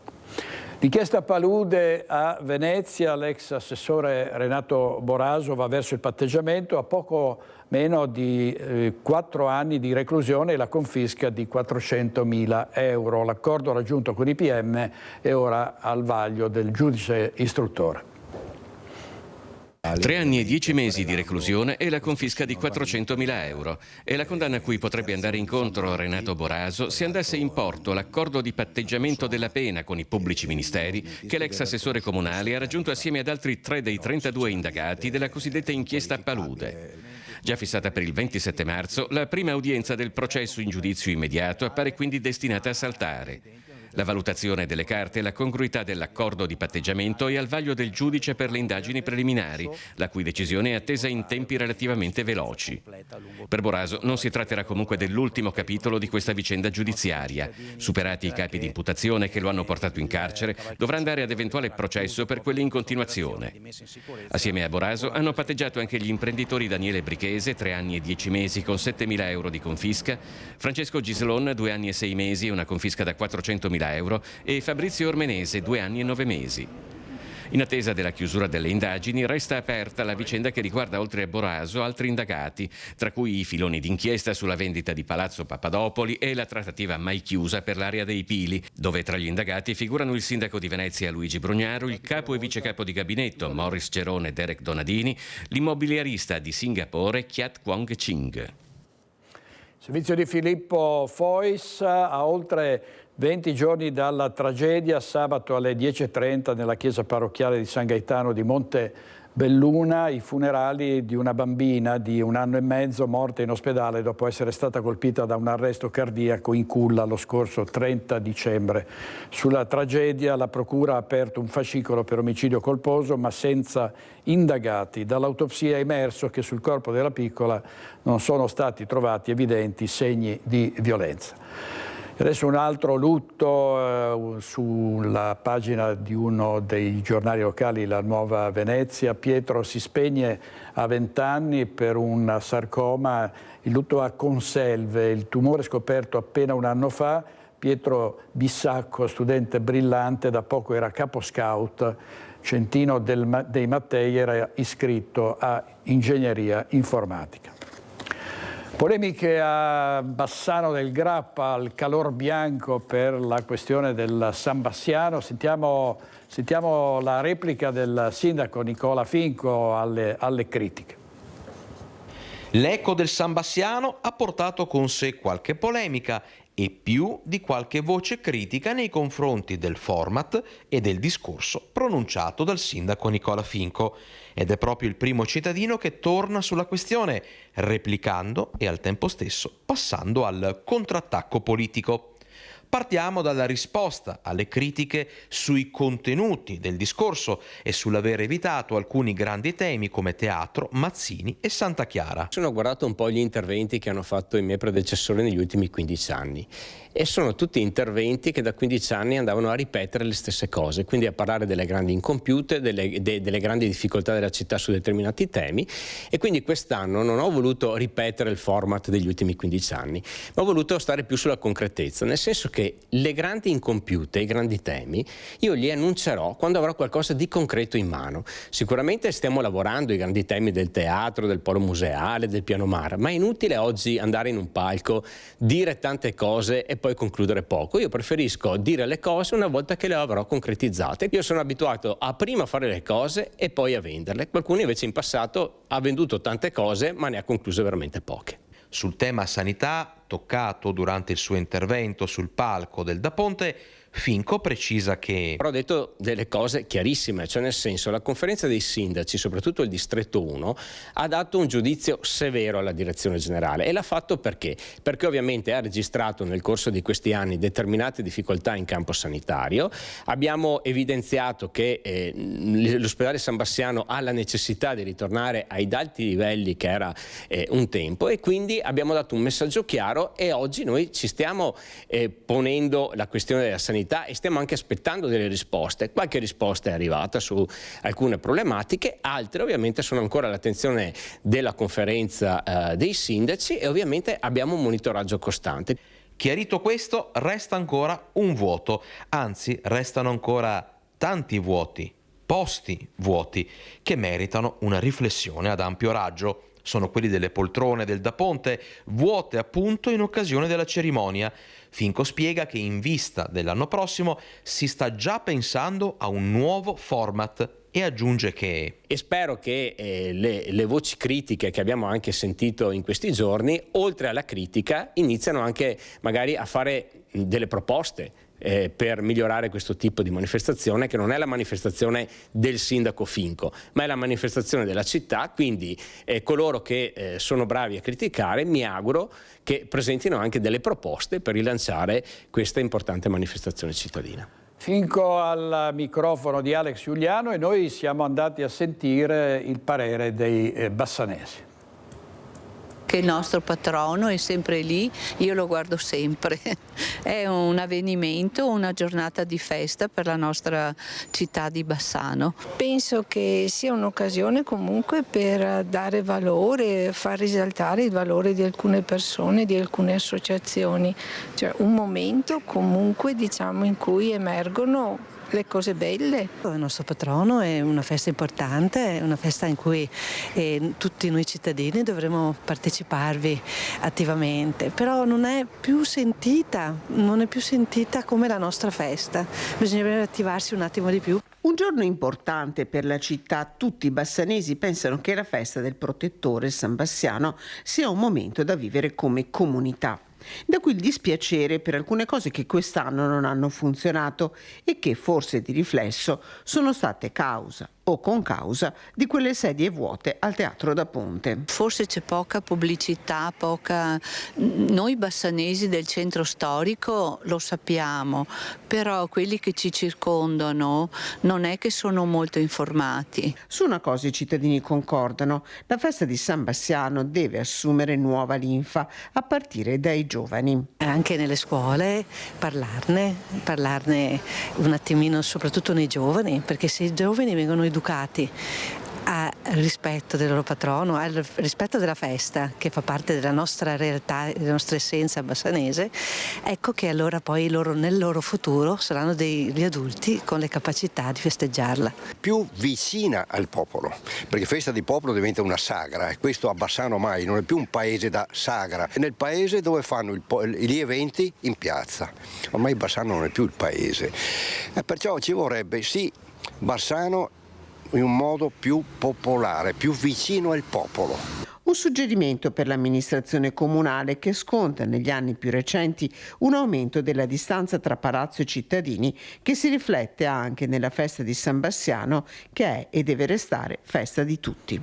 Richiesta palude a Venezia, l'ex assessore Renato Boraso va verso il patteggiamento a poco meno di 4 anni di reclusione e la confisca di 400.000 euro. L'accordo raggiunto con i PM è ora al vaglio del giudice istruttore. 3 anni e 10 mesi di reclusione e la confisca di 400.000 euro. È la condanna a cui potrebbe andare incontro Renato Boraso se andasse in porto l'accordo di patteggiamento della pena con i pubblici ministeri che l'ex assessore comunale ha raggiunto assieme ad altri 3 dei 32 indagati della cosiddetta inchiesta Palude. Già fissata per il 27 marzo, la prima udienza del processo in giudizio immediato appare quindi destinata a saltare. La valutazione delle carte e la congruità dell'accordo di patteggiamento è al vaglio del giudice per le indagini preliminari, la cui decisione è attesa in tempi relativamente veloci. Per Boraso non si tratterà comunque dell'ultimo capitolo di questa vicenda giudiziaria. Superati i capi di imputazione che lo hanno portato in carcere, dovrà andare ad eventuale processo per quelli in continuazione. Assieme a Boraso hanno patteggiato anche gli imprenditori Daniele Brichese, 3 anni e 10 mesi con 7.000 euro di confisca, Francesco Gislon, 2 anni e 6 mesi e una confisca da 400.000 200.000 euro, e Fabrizio Ormenese 2 anni e 9 mesi. In attesa della chiusura delle indagini resta aperta la vicenda che riguarda, oltre a Boraso, altri indagati, tra cui i filoni d'inchiesta sulla vendita di Palazzo Papadopoli e la trattativa mai chiusa per l'area dei Pili, dove tra gli indagati figurano il sindaco di Venezia Luigi Brugnaro, il capo e vicecapo di gabinetto Morris Cerone e Derek Donadini, l'immobiliarista di Singapore Kiat Kwong Ching. Il servizio di Filippo Fois, a oltre 20 giorni dalla tragedia, sabato alle 10:30 nella chiesa parrocchiale di San Gaetano di Montebelluna, i funerali di una bambina di 1 anno e mezzo morta in ospedale dopo essere stata colpita da un arresto cardiaco in culla lo scorso 30 dicembre. Sulla tragedia la procura ha aperto un fascicolo per omicidio colposo ma senza indagati. Dall'autopsia è emerso che sul corpo della piccola non sono stati trovati evidenti segni di violenza. Adesso un altro lutto sulla pagina di uno dei giornali locali, La Nuova Venezia. Pietro si spegne a 20 anni per un sarcoma, il lutto a Conselve, il tumore scoperto appena 1 anno fa. Pietro Bissacco, studente brillante, da poco era capo scout. Centino dei Mattei era iscritto a ingegneria informatica. Polemiche a Bassano del Grappa, al calor bianco per la questione del San Bassiano. Sentiamo la replica del sindaco Nicola Finco alle critiche. L'eco del San Bassiano ha portato con sé qualche polemica e più di qualche voce critica nei confronti del format e del discorso pronunciato dal sindaco Nicola Finco. Ed è proprio il primo cittadino che torna sulla questione, replicando e al tempo stesso passando al contrattacco politico. Partiamo dalla risposta alle critiche sui contenuti del discorso e sull'aver evitato alcuni grandi temi come teatro, Mazzini e Santa Chiara. Ho guardato un po' gli interventi che hanno fatto i miei predecessori negli ultimi 15 anni e sono tutti interventi che da 15 anni andavano a ripetere le stesse cose, quindi a parlare delle grandi incompiute, delle grandi difficoltà della città su determinati temi, e quindi quest'anno non ho voluto ripetere il format degli ultimi 15 anni, ma ho voluto stare più sulla concretezza, nel senso che le grandi incompiute, i grandi temi, io li annuncerò quando avrò qualcosa di concreto in mano. Sicuramente stiamo lavorando ai grandi temi del teatro, del polo museale, del piano Mar, ma è inutile oggi andare in un palco, dire tante cose e poi concludere poco. Io preferisco dire le cose una volta che le avrò concretizzate. Io sono abituato a prima fare le cose e poi a venderle. Qualcuno invece in passato ha venduto tante cose ma ne ha concluse veramente poche. Sul tema sanità, toccato durante il suo intervento sul palco del Da Ponte, Finco precisa che... Però ho detto delle cose chiarissime, cioè nel senso la conferenza dei sindaci, soprattutto il distretto 1, ha dato un giudizio severo alla direzione generale e l'ha fatto perché? Perché ovviamente ha registrato nel corso di questi anni determinate difficoltà in campo sanitario, abbiamo evidenziato che l'ospedale San Bassiano ha la necessità di ritornare ai alti livelli che era un tempo, e quindi abbiamo dato un messaggio chiaro e oggi noi ci stiamo ponendo la questione della sanità e stiamo anche aspettando delle risposte. Qualche risposta è arrivata su alcune problematiche, altre ovviamente sono ancora all'attenzione della conferenza dei sindaci e ovviamente abbiamo un monitoraggio costante. Chiarito questo, resta ancora un vuoto, anzi restano ancora tanti vuoti, posti vuoti, che meritano una riflessione ad ampio raggio. Sono quelli delle poltrone del Da Ponte, vuote appunto in occasione della cerimonia. Finco spiega che in vista dell'anno prossimo si sta già pensando a un nuovo format e aggiunge che... E spero che le voci critiche che abbiamo anche sentito in questi giorni, oltre alla critica, iniziano anche magari a fare delle proposte per migliorare questo tipo di manifestazione, che non è la manifestazione del sindaco Finco, ma è la manifestazione della città, quindi coloro che sono bravi a criticare mi auguro che presentino anche delle proposte per rilanciare questa importante manifestazione cittadina. Finco al microfono di Alex Giuliano e noi siamo andati a sentire il parere dei bassanesi. che il nostro patrono è sempre lì, io lo guardo sempre. È un avvenimento, una giornata di festa per la nostra città di Bassano. Penso che sia un'occasione comunque per dare valore, far risaltare il valore di alcune persone, di alcune associazioni, cioè un momento comunque diciamo in cui emergono le cose belle. Il nostro patrono è una festa importante, è una festa in cui tutti noi cittadini dovremo parteciparvi attivamente, però non è più sentita come la nostra festa, bisognerebbe attivarsi un attimo di più. Un giorno importante per la città, tutti i bassanesi pensano che la festa del protettore San Bassiano sia un momento da vivere come comunità. Da qui il dispiacere per alcune cose che quest'anno non hanno funzionato e che forse di riflesso sono state causa o concausa di quelle sedie vuote al Teatro da Ponte. Forse c'è poca pubblicità, noi bassanesi del centro storico lo sappiamo, però quelli che ci circondano non è che sono molto informati. Su una cosa i cittadini concordano: la festa di San Bassiano deve assumere nuova linfa a partire dai giovani. Anche nelle scuole parlarne un attimino, soprattutto nei giovani, perché se i giovani vengono educati al rispetto del loro patrono, al rispetto della festa che fa parte della nostra realtà, della nostra essenza bassanese, ecco che allora poi nel loro futuro saranno degli adulti con le capacità di festeggiarla. Più vicina al popolo, perché festa di popolo diventa una sagra e questo a Bassano mai, non è più un paese da sagra, è nel paese dove fanno gli eventi in piazza. Ormai Bassano non è più il paese e perciò ci vorrebbe Bassano in un modo più popolare, più vicino al popolo. Un suggerimento per l'amministrazione comunale che sconta negli anni più recenti un aumento della distanza tra palazzo e cittadini che si riflette anche nella festa di San Bassiano, che è e deve restare festa di tutti.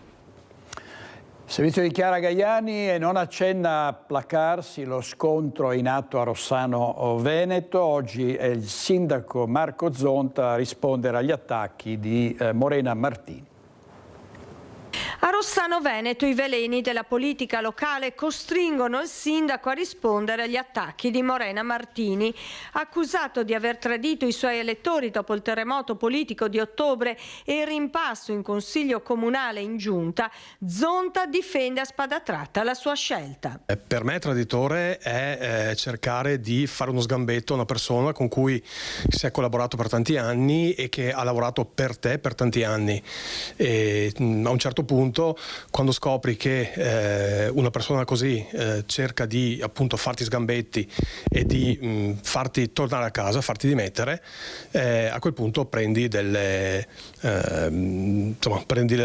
Il servizio di Chiara Gaiani non accenna a placarsi lo scontro in atto a Rossano Veneto. Oggi è il sindaco Marco Zonta a rispondere agli attacchi di Morena Martini. A Rossano Veneto i veleni della politica locale costringono il sindaco a rispondere agli attacchi di Morena Martini. Accusato di aver tradito i suoi elettori dopo il terremoto politico di ottobre e il rimpasto in consiglio comunale in giunta, Zonta difende a spada tratta la sua scelta. Per me traditore è cercare di fare uno sgambetto a una persona con cui si è collaborato per tanti anni e che ha lavorato per te per tanti anni. E a un certo punto, quando scopri che una persona così cerca di appunto farti sgambetti e di farti tornare a casa, farti dimettere, a quel punto prendi delle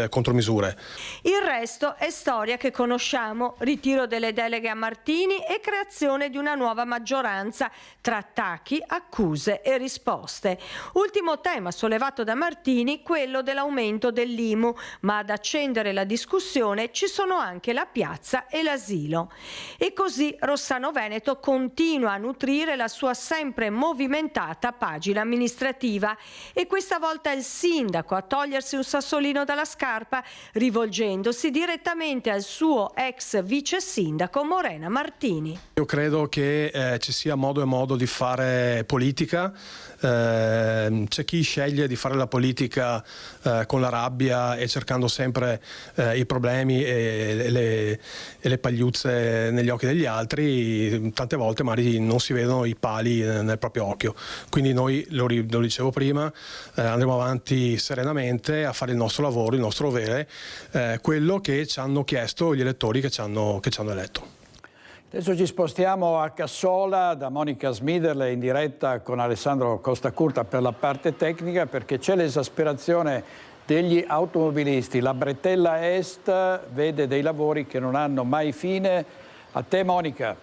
contromisure. Il resto è storia che conosciamo: ritiro delle deleghe a Martini e creazione di una nuova maggioranza tra attacchi, accuse e risposte. Ultimo tema sollevato da Martini, quello dell'aumento dell'IMU, ma ad accendere la discussione ci sono anche la piazza e l'asilo. E così Rossano Veneto continua a nutrire la sua sempre movimentata pagina amministrativa e questa volta è il sindaco a togliersi un sassolino dalla scarpa, rivolgendosi direttamente al suo ex vice sindaco Morena Martini. Io credo che ci sia modo e modo di fare politica. C'è chi sceglie di fare la politica con la rabbia e cercando sempre i problemi e le pagliuzze negli occhi degli altri. Tante volte magari non si vedono i pali nel proprio occhio, quindi noi, lo dicevo prima, andremo avanti serenamente a fare il nostro lavoro, il nostro dovere, quello che ci hanno chiesto gli elettori che ci hanno eletto. Adesso ci spostiamo a Cassola da Monica Smiderle in diretta con Alessandro Costacurta per la parte tecnica, perché c'è l'esasperazione degli automobilisti. La Bretella Est vede dei lavori che non hanno mai fine. A te, Monica.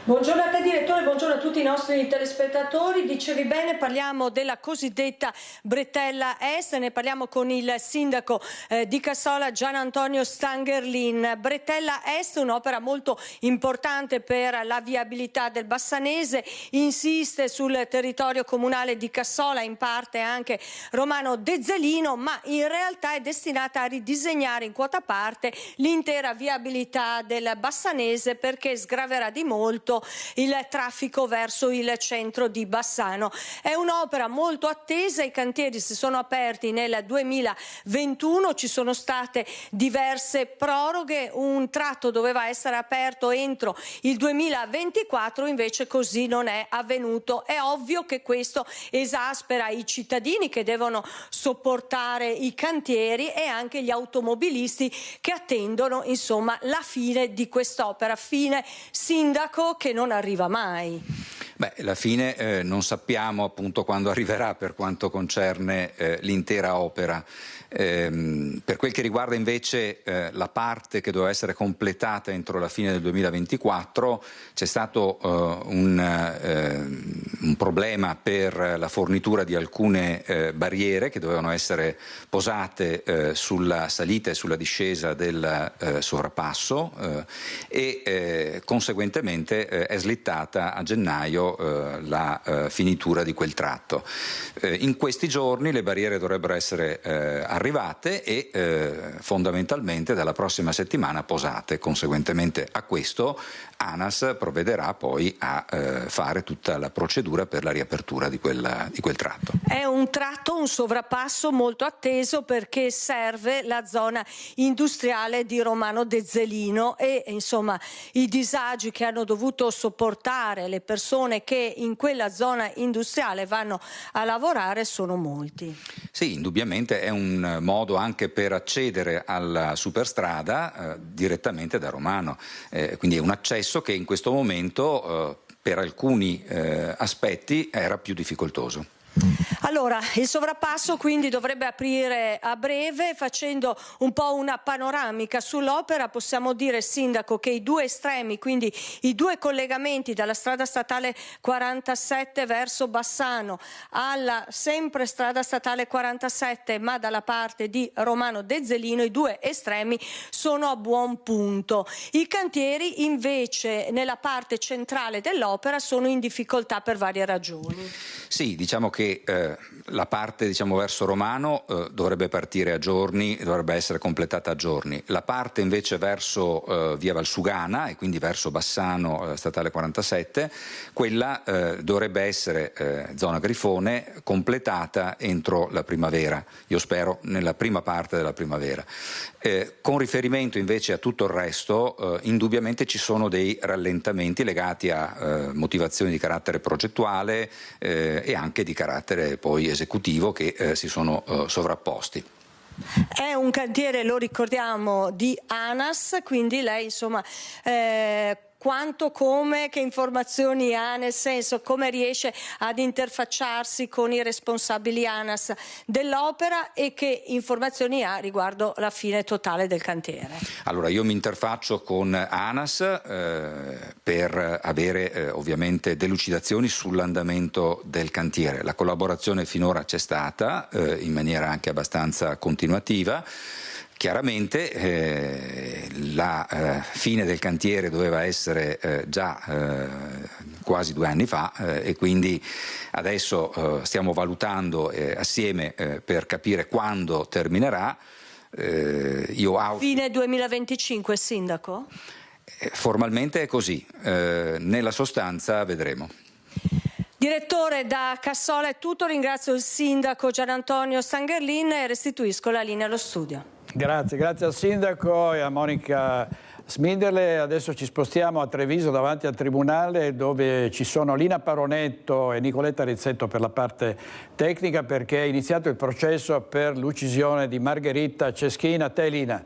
Buongiorno a te direttore, buongiorno a tutti i nostri telespettatori. Dicevi bene, parliamo della cosiddetta Bretella Est, ne parliamo con il sindaco di Cassola Gian Antonio Stangerlin. Bretella Est, un'opera molto importante per la viabilità del Bassanese, insiste sul territorio comunale di Cassola, in parte anche Romano Dezzelino, ma in realtà è destinata a ridisegnare in quota parte l'intera viabilità del Bassanese, perché sgraverà di molto il traffico verso il centro di Bassano. È un'opera molto attesa, i cantieri si sono aperti nel 2021, ci sono state diverse proroghe, un tratto doveva essere aperto entro il 2024, invece così non è avvenuto. È ovvio che questo esaspera i cittadini che devono sopportare i cantieri e anche gli automobilisti che attendono insomma la fine di quest'opera. Fine, sindaco, che non arriva mai. Beh, la fine non sappiamo appunto quando arriverà per quanto concerne l'intera opera. Per quel che riguarda invece la parte che doveva essere completata entro la fine del 2024, c'è stato un problema per la fornitura di alcune barriere che dovevano essere posate sulla salita e sulla discesa del sovrappasso e conseguentemente è slittata a gennaio la finitura di quel tratto. In questi giorni le barriere dovrebbero essere arrivate e fondamentalmente dalla prossima settimana posate. Conseguentemente a questo ANAS provvederà poi a fare tutta la procedura per la riapertura di quel tratto. È un tratto, un sovrappasso molto atteso, perché serve la zona industriale di Romano Dezzelino e insomma i disagi che hanno dovuto sopportare le persone che in quella zona industriale vanno a lavorare sono molti. Sì, indubbiamente è un modo anche per accedere alla superstrada direttamente da Romano, quindi è un accesso che in questo momento per alcuni aspetti era più difficoltoso. Allora, il sovrappasso quindi dovrebbe aprire a breve. Facendo un po' una panoramica sull'opera, possiamo dire, sindaco, che i due estremi, quindi i due collegamenti dalla strada statale 47 verso Bassano alla sempre strada statale 47 ma dalla parte di Romano Dezzelino, i due estremi sono a buon punto. I cantieri invece nella parte centrale dell'opera sono in difficoltà per varie ragioni. Sì, diciamo che la parte verso Romano dovrebbe partire a giorni, dovrebbe essere completata a giorni. La parte invece verso via Valsugana e quindi verso Bassano, statale 47, quella dovrebbe essere zona Grifone, completata entro la primavera. Io spero nella prima parte della primavera. Con riferimento invece a tutto il resto, indubbiamente ci sono dei rallentamenti legati a motivazioni di carattere progettuale e anche di carattere poi esecutivo che si sono sovrapposti. È un cantiere, lo ricordiamo, di ANAS, quindi lei insomma quanto, come, che informazioni ha, nel senso come riesce ad interfacciarsi con i responsabili ANAS dell'opera e che informazioni ha riguardo la fine totale del cantiere? Allora, io mi interfaccio con ANAS per avere ovviamente delucidazioni sull'andamento del cantiere. La collaborazione finora c'è stata in maniera anche abbastanza continuativa. Chiaramente la fine del cantiere doveva essere già quasi 2 anni fa e quindi adesso stiamo valutando assieme per capire quando terminerà. Fine 2025, sindaco? Formalmente è così, nella sostanza vedremo. Direttore, da Cassola è tutto, ringrazio il sindaco Gian Antonio Stangerlin e restituisco la linea allo studio. Grazie al sindaco e a Monica Sminderle. Adesso ci spostiamo a Treviso davanti al tribunale, dove ci sono Lina Paronetto e Nicoletta Rizzetto per la parte tecnica, perché è iniziato il processo per l'uccisione di Margherita Ceschina. A te, Lina.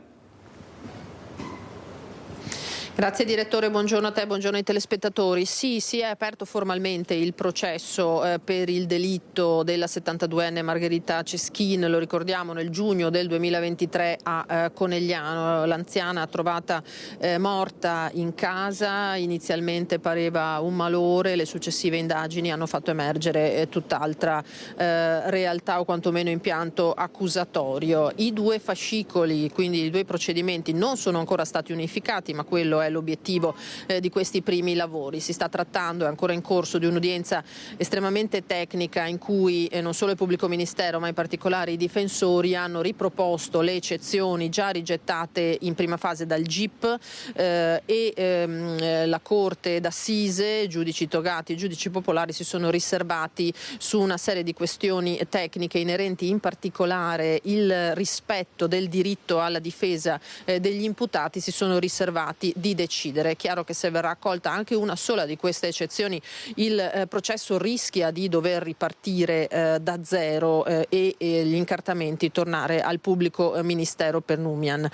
Grazie direttore, buongiorno a te, buongiorno ai telespettatori. Sì, si è aperto formalmente il processo per il delitto della 72enne Margherita Ceschin, lo ricordiamo nel giugno del 2023 a Conegliano. L'anziana trovata morta in casa, inizialmente pareva un malore, le successive indagini hanno fatto emergere tutt'altra realtà o quantomeno impianto accusatorio. I due fascicoli, quindi i due procedimenti, non sono ancora stati unificati, ma quello è l'obiettivo di questi primi lavori. Si sta trattando, è ancora in corso, di un'udienza estremamente tecnica in cui non solo il pubblico ministero ma in particolare i difensori hanno riproposto le eccezioni già rigettate in prima fase dal GIP e la Corte d'Assise, giudici togati e giudici popolari si sono riservati su una serie di questioni tecniche inerenti in particolare il rispetto del diritto alla difesa degli imputati, si sono riservati di decidere. È chiaro che se verrà accolta anche una sola di queste eccezioni il processo rischia di dover ripartire da zero e gli incartamenti tornare al pubblico ministero per Numian.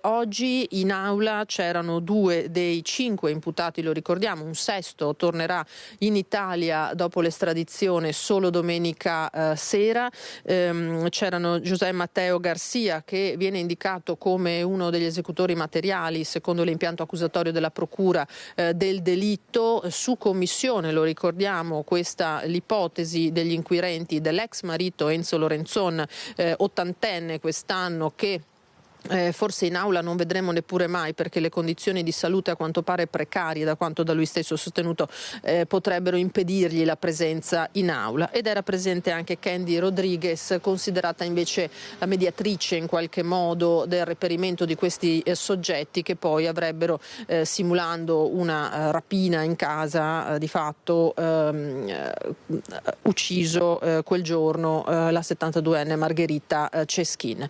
Oggi in aula c'erano 2 dei 5 imputati, lo ricordiamo, un sesto tornerà in Italia dopo l'estradizione solo domenica sera. C'erano José Matteo Garcia, che viene indicato come uno degli esecutori materiali secondo l'impianto accusatorio della procura del delitto. Su commissione, lo ricordiamo, questa l'ipotesi degli inquirenti dell'ex marito Enzo Lorenzon, ottantenne quest'anno, che forse in aula non vedremo neppure mai perché le condizioni di salute a quanto pare precarie, da quanto da lui stesso sostenuto, potrebbero impedirgli la presenza in aula. Ed era presente anche Candy Rodriguez, considerata invece la mediatrice in qualche modo del reperimento di questi soggetti che poi avrebbero, simulando una rapina in casa, di fatto ucciso quel giorno la 72enne Margherita Ceschin.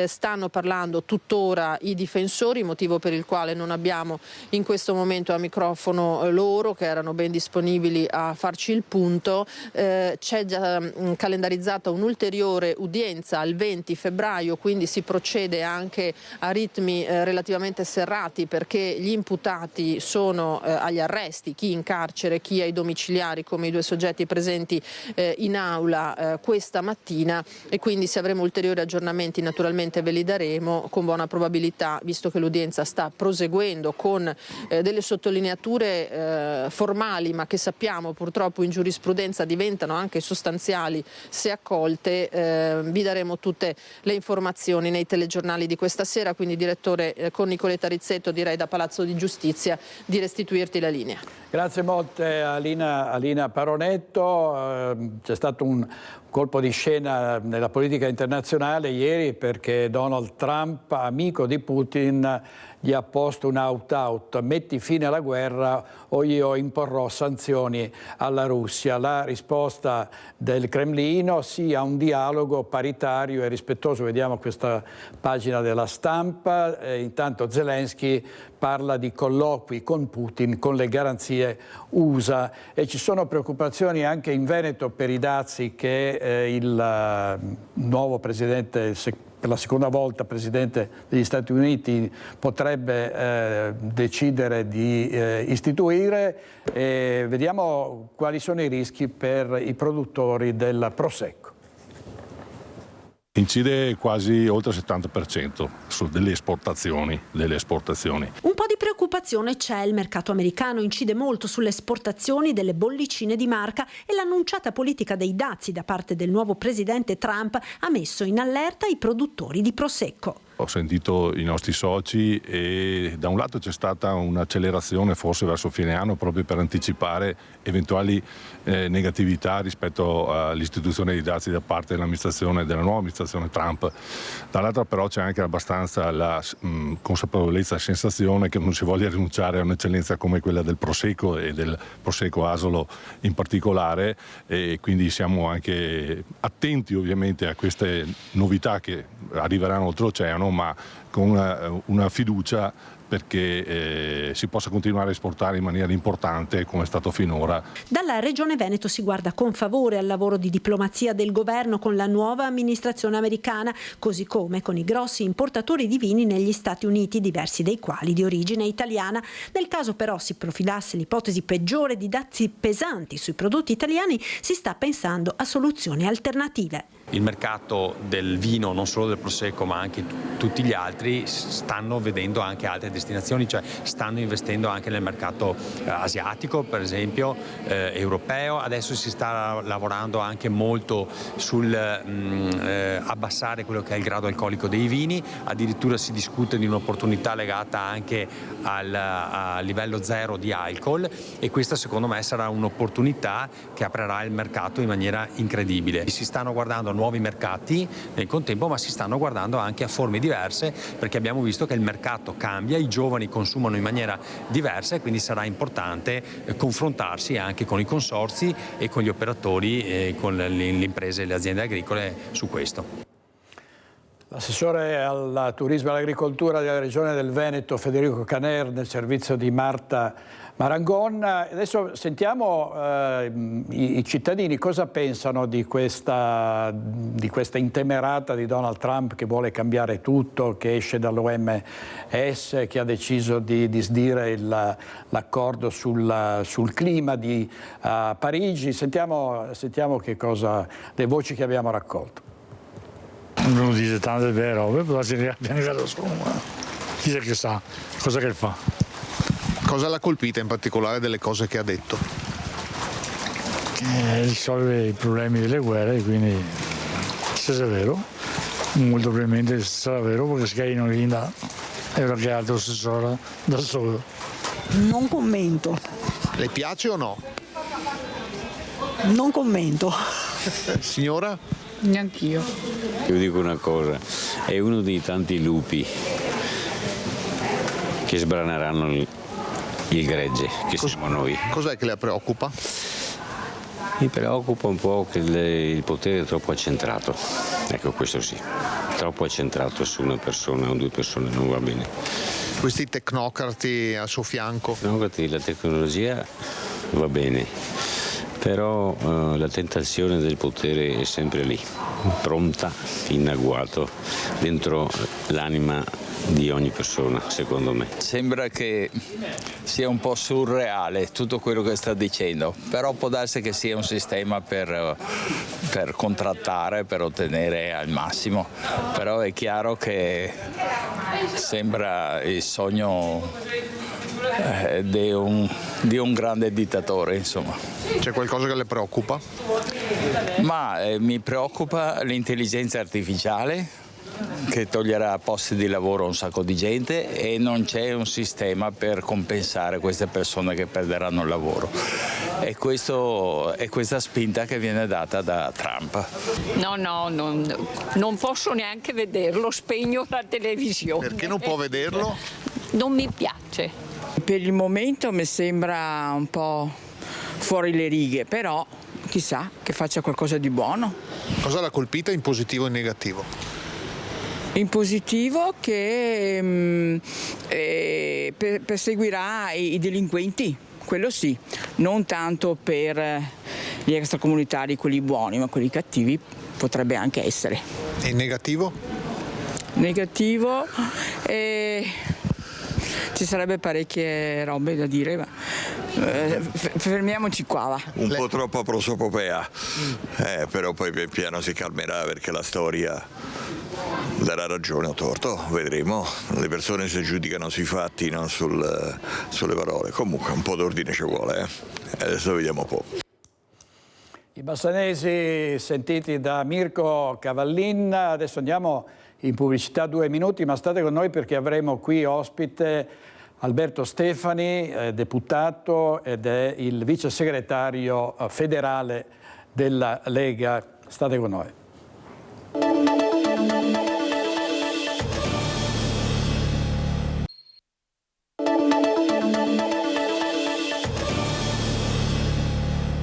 Stanno parlando tuttora i difensori, motivo per il quale non abbiamo in questo momento a microfono loro, che erano ben disponibili a farci il punto. C'è già calendarizzata un'ulteriore udienza al 20 febbraio, quindi si procede anche a ritmi relativamente serrati, perché gli imputati sono agli arresti, chi in carcere, chi ai domiciliari, come i 2 soggetti presenti in aula questa mattina, e quindi se avremo ulteriori aggiornamenti naturalmente ve li daremo. Con buona probabilità, visto che l'udienza sta proseguendo con delle sottolineature formali, ma che sappiamo purtroppo in giurisprudenza diventano anche sostanziali se accolte, vi daremo tutte le informazioni nei telegiornali di questa sera. Quindi direttore, con Nicoletta Rizzetto direi da Palazzo di Giustizia di restituirti la linea. Grazie molte Alina Paronetto. C'è stato un colpo di scena nella politica internazionale ieri, perché Donald Trump, amico di Putin, gli ha posto un out-out: metti fine alla guerra o io imporrò sanzioni alla Russia. La risposta del Cremlino: sì a un dialogo paritario e rispettoso. Vediamo questa pagina della Stampa. Intanto Zelensky parla di colloqui con Putin con le garanzie USA, e ci sono preoccupazioni anche in Veneto per i dazi che il nuovo presidente, per la seconda volta presidente degli Stati Uniti, potrebbe decidere di istituire. Vediamo quali sono i rischi per i produttori del Prosecco. Incide quasi oltre il 70% delle esportazioni. Un po' di preoccupazione c'è. Il mercato americano incide molto sulle esportazioni delle bollicine di marca, e l'annunciata politica dei dazi da parte del nuovo presidente Trump ha messo in allerta i produttori di Prosecco. Ho sentito i nostri soci e da un lato c'è stata un'accelerazione forse verso fine anno, proprio per anticipare eventuali negatività rispetto all'istituzione dei dazi da parte dell'amministrazione, della nuova amministrazione Trump. Dall'altro però c'è anche abbastanza la consapevolezza e sensazione che non si voglia rinunciare a un'eccellenza come quella del Prosecco e del Prosecco Asolo in particolare, e quindi siamo anche attenti ovviamente a queste novità che arriveranno oltreoceano, ma con una fiducia perché si possa continuare a esportare in maniera importante come è stato finora. Dalla Regione Veneto si guarda con favore al lavoro di diplomazia del governo con la nuova amministrazione americana, così come con i grossi importatori di vini negli Stati Uniti, diversi dei quali di origine italiana. Nel caso però si profilasse l'ipotesi peggiore di dazi pesanti sui prodotti italiani, si sta pensando a soluzioni alternative. Il mercato del vino, non solo del Prosecco ma anche tutti gli altri, stanno vedendo anche altre destinazioni, cioè stanno investendo anche nel mercato asiatico, per esempio, europeo. Adesso si sta lavorando anche molto sul abbassare quello che è il grado alcolico dei vini, addirittura si discute di un'opportunità legata anche al livello zero di alcol, e questa secondo me sarà un'opportunità che aprirà il mercato in maniera incredibile. Si stanno guardando nuovi mercati nel contempo, ma si stanno guardando anche a forme diverse, perché abbiamo visto che il mercato cambia, i giovani consumano in maniera diversa e quindi sarà importante confrontarsi anche con i consorzi e con gli operatori, con le imprese e le aziende agricole su questo. L'assessore al turismo e all'agricoltura della Regione del Veneto, Federico Caner, nel servizio di Marta Marangon. Adesso sentiamo i cittadini cosa pensano di questa intemerata di Donald Trump, che vuole cambiare tutto, che esce dall'OMS, che ha deciso di disdire l'accordo sul clima di Parigi. Sentiamo che cosa, le voci che abbiamo raccolto. Non dice tante belle robe, però si è pianificato solo una. Dice che sa cosa che fa. Cosa l'ha colpita in particolare delle cose che ha detto? Che risolve i problemi delle guerre, quindi se è vero, molto probabilmente sarà vero, perché se non linda è perché altro si sarà da solo. Non commento. Le piace o no? Non commento. Signora? Neanch'io. Io dico una cosa, è uno dei tanti lupi che sbraneranno il gregge, che siamo noi. Cos'è che la preoccupa? Mi preoccupa un po' che il potere è troppo accentrato, ecco, questo sì, troppo accentrato su una persona o due persone non va bene. Questi tecnocrati al suo fianco? La tecnologia va bene, però la tentazione del potere è sempre lì, pronta, in agguato, dentro l'anima di ogni persona, secondo me. Sembra che sia un po' surreale tutto quello che sta dicendo, però può darsi che sia un sistema per contrattare, per ottenere al massimo, però è chiaro che sembra il sogno di un grande dittatore, insomma. C'è qualcosa che le preoccupa? Ma mi preoccupa l'intelligenza artificiale, che toglierà posti di lavoro a un sacco di gente, e non c'è un sistema per compensare queste persone che perderanno il lavoro. E questo è questa spinta che viene data da Trump. No, non posso neanche vederlo, spegno la televisione. Perché non può vederlo? Non mi piace. Per il momento mi sembra un po' fuori le righe, però chissà che faccia qualcosa di buono. Cosa l'ha colpita in positivo e negativo? In positivo che perseguirà i delinquenti, quello sì, non tanto per gli extracomunitari, quelli buoni, ma quelli cattivi potrebbe anche essere. E in negativo? Negativo, ci sarebbe parecchie robe da dire, ma fermiamoci qua. Va. Un po' troppo prosopopea, però poi pian piano si calmerà, perché la storia darà ragione o torto, vedremo. Le persone si giudicano sui fatti, non sulle parole. Comunque un po' d'ordine ci vuole, adesso vediamo un po'. I bassanesi sentiti da Mirko Cavallin. Adesso andiamo in pubblicità 2 minuti, ma state con noi perché avremo qui ospite Alberto Stefani, deputato ed è il vice segretario federale della Lega. State con noi.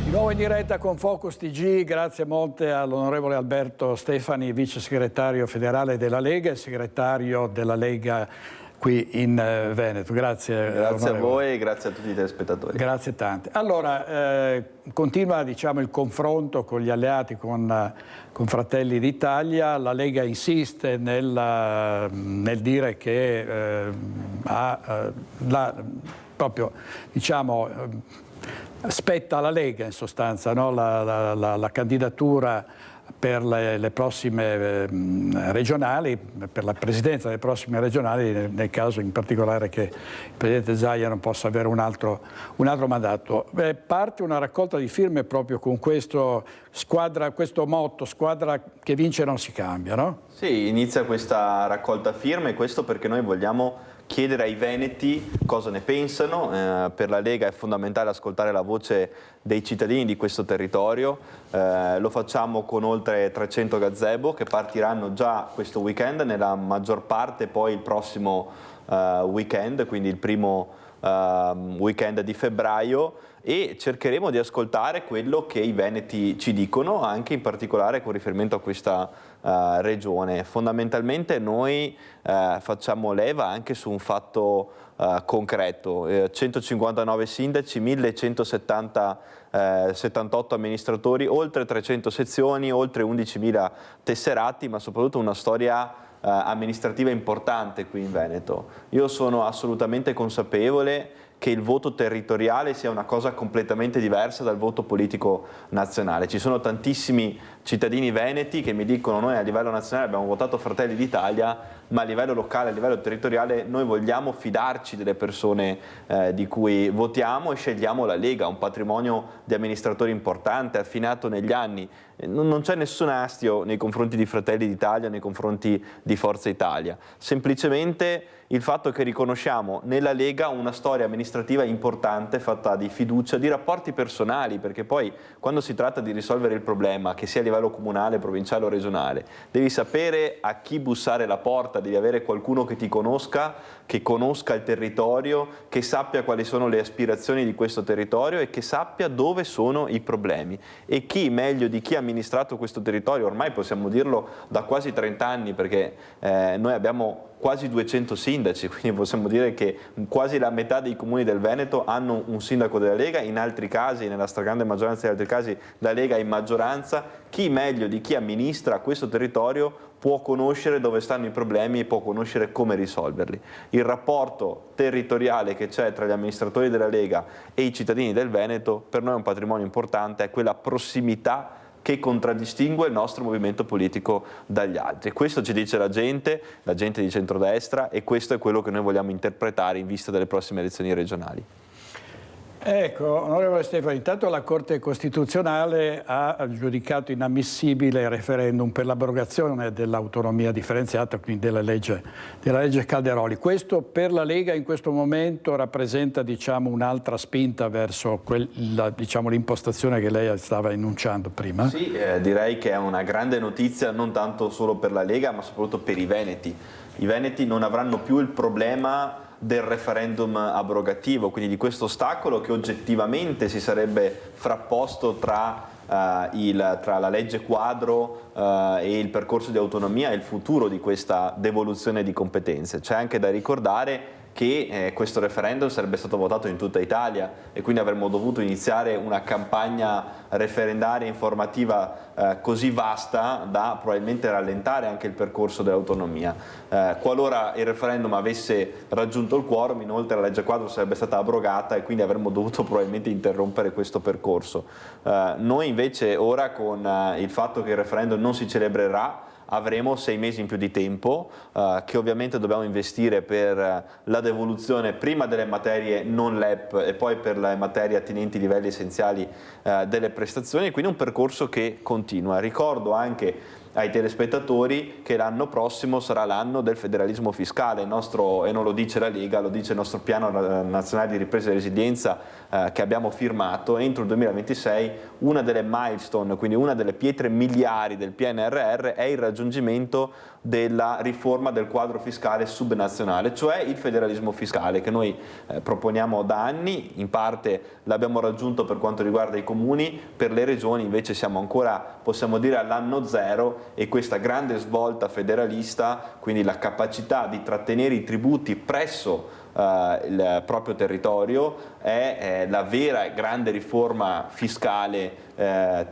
Di nuovo in diretta con Focus TG, grazie molte all'onorevole Alberto Stefani, vice segretario federale della Lega e segretario della Lega qui in Veneto. Grazie. Grazie a voi e grazie a tutti i telespettatori. Grazie tante. Allora, continua il confronto con gli alleati, con Fratelli d'Italia. La Lega insiste nel dire che spetta alla Lega in sostanza, no? la candidatura per le prossime regionali, per la presidenza delle prossime regionali, nel caso in particolare che il Presidente Zaia non possa avere un altro mandato. Parte una raccolta di firme proprio con questo motto, squadra che vince non si cambia, no? Sì, inizia questa raccolta firme, questo perché noi vogliamo chiedere ai veneti cosa ne pensano. Per la Lega è fondamentale ascoltare la voce dei cittadini di questo territorio. Lo facciamo con oltre 300 gazebo che partiranno già questo weekend, nella maggior parte poi il prossimo weekend, quindi il primo weekend di febbraio, e cercheremo di ascoltare quello che i veneti ci dicono, anche in particolare con riferimento a questa regione. Fondamentalmente noi facciamo leva anche su un fatto concreto: 159 sindaci, 1178 amministratori, oltre 300 sezioni, oltre 11.000 tesserati, ma soprattutto una storia amministrativa importante qui in Veneto. Io sono assolutamente consapevole che il voto territoriale sia una cosa completamente diversa dal voto politico nazionale. Ci sono tantissimi cittadini veneti che mi dicono: noi a livello nazionale abbiamo votato Fratelli d'Italia, ma a livello locale, a livello territoriale noi vogliamo fidarci delle persone di cui votiamo e scegliamo la Lega, un patrimonio di amministratori importante, affinato negli anni. Non c'è nessun astio nei confronti di Fratelli d'Italia, nei confronti di Forza Italia. Semplicemente il fatto che riconosciamo nella Lega una storia amministrativa importante, fatta di fiducia, di rapporti personali, perché poi quando si tratta di risolvere il problema, che sia a livello comunale, provinciale o regionale, devi sapere a chi bussare la porta, devi avere qualcuno che ti conosca, che conosca il territorio, che sappia quali sono le aspirazioni di questo territorio e che sappia dove sono i problemi. E chi meglio di chi ha amministrato questo territorio, ormai possiamo dirlo da quasi 30 anni, perché noi abbiamo quasi 200 sindaci, quindi possiamo dire che quasi la metà dei comuni del Veneto hanno un sindaco della Lega, in altri casi, nella stragrande maggioranza degli altri casi, la Lega è in maggioranza. Chi meglio di chi amministra questo territorio può conoscere dove stanno i problemi e può conoscere come risolverli. Il rapporto territoriale che c'è tra gli amministratori della Lega e i cittadini del Veneto per noi è un patrimonio importante, è quella prossimità che contraddistingue il nostro movimento politico dagli altri. Questo ci dice la gente di centrodestra, e questo è quello che noi vogliamo interpretare in vista delle prossime elezioni regionali. Ecco, onorevole Stefani, intanto la Corte Costituzionale ha giudicato inammissibile il referendum per l'abrogazione dell'autonomia differenziata, quindi della legge Calderoli. Questo per la Lega in questo momento rappresenta, un'altra spinta verso l'impostazione che lei stava enunciando prima? Sì, direi che è una grande notizia, non tanto solo per la Lega, ma soprattutto per i veneti. I veneti non avranno più il problema del referendum abrogativo, quindi di questo ostacolo che oggettivamente si sarebbe frapposto tra la legge quadro e il percorso di autonomia e il futuro di questa devoluzione di competenze. C'è anche da ricordare che questo referendum sarebbe stato votato in tutta Italia e quindi avremmo dovuto iniziare una campagna referendaria informativa così vasta da probabilmente rallentare anche il percorso dell'autonomia. Qualora il referendum avesse raggiunto il quorum, inoltre la legge quadro sarebbe stata abrogata e quindi avremmo dovuto probabilmente interrompere questo percorso. Noi invece ora, con il fatto che il referendum non si celebrerà, avremo 6 mesi in più di tempo che ovviamente dobbiamo investire per la devoluzione prima delle materie non LEP e poi per le materie attinenti ai livelli essenziali delle prestazioni, quindi un percorso che continua. Ricordo anche ai telespettatori che l'anno prossimo sarà l'anno del federalismo fiscale, e non lo dice la Lega, lo dice il nostro piano nazionale di ripresa e resilienza che abbiamo firmato. Entro il 2026 una delle milestone, quindi una delle pietre miliari del PNRR, è il raggiungimento della riforma del quadro fiscale subnazionale, cioè il federalismo fiscale che noi proponiamo da anni. In parte l'abbiamo raggiunto per quanto riguarda i comuni, per le regioni invece siamo ancora, possiamo dire, all'anno zero, e questa grande svolta federalista, quindi la capacità di trattenere i tributi presso il proprio territorio, è la vera e grande riforma fiscale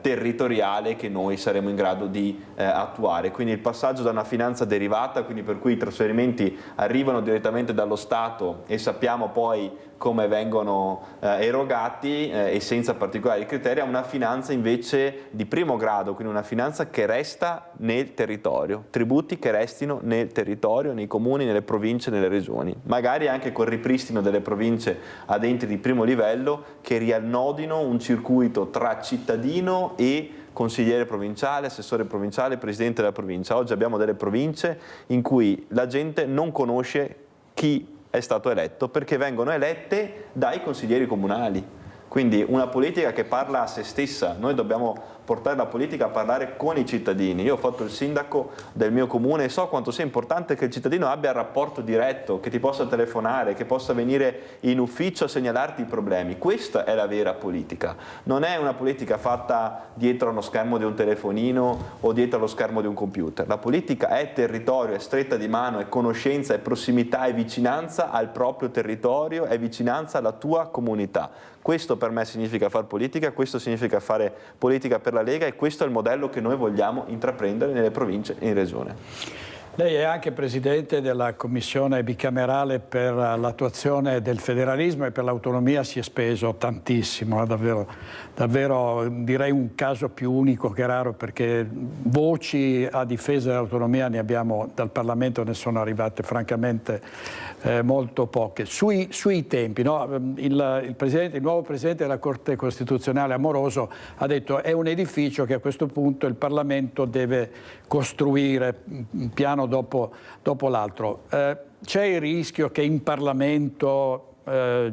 territoriale che noi saremo in grado di attuare. Quindi il passaggio da una finanza derivata, quindi per cui i trasferimenti arrivano direttamente dallo Stato e sappiamo poi come vengono erogati e senza particolari criteri, a una finanza invece di primo grado, quindi una finanza che resta nel territorio, tributi che restino nel territorio, nei comuni, nelle province, nelle regioni, magari anche col ripristino delle province ad enti di primo livello che riannodino un circuito tra cittadino e consigliere provinciale, assessore provinciale, presidente della provincia. Oggi abbiamo delle province in cui la gente non conosce chi è stato eletto perché vengono elette dai consiglieri comunali. Quindi una politica che parla a se stessa. Noi dobbiamo portare la politica a parlare con i cittadini. Io ho fatto il sindaco del mio comune e so quanto sia importante che il cittadino abbia il rapporto diretto, che ti possa telefonare, che possa venire in ufficio a segnalarti i problemi. Questa è la vera politica. Non è una politica fatta dietro a uno schermo di un telefonino o dietro allo schermo di un computer. La politica è territorio, è stretta di mano, è conoscenza, è prossimità, è vicinanza al proprio territorio, è vicinanza alla tua comunità. Questo per me significa fare politica, questo significa fare politica per la Lega e questo è il modello che noi vogliamo intraprendere nelle province e in regione. Lei è anche presidente della commissione bicamerale per l'attuazione del federalismo e per l'autonomia, si è speso tantissimo, davvero direi un caso più unico che raro, perché voci a difesa dell'autonomia ne abbiamo dal Parlamento, ne sono arrivate francamente molto poche. Sui tempi, no? Il nuovo presidente della Corte Costituzionale, Amoroso, ha detto è un edificio che a questo punto il Parlamento deve costruire piano dopo l'altro. C'è il rischio che in Parlamento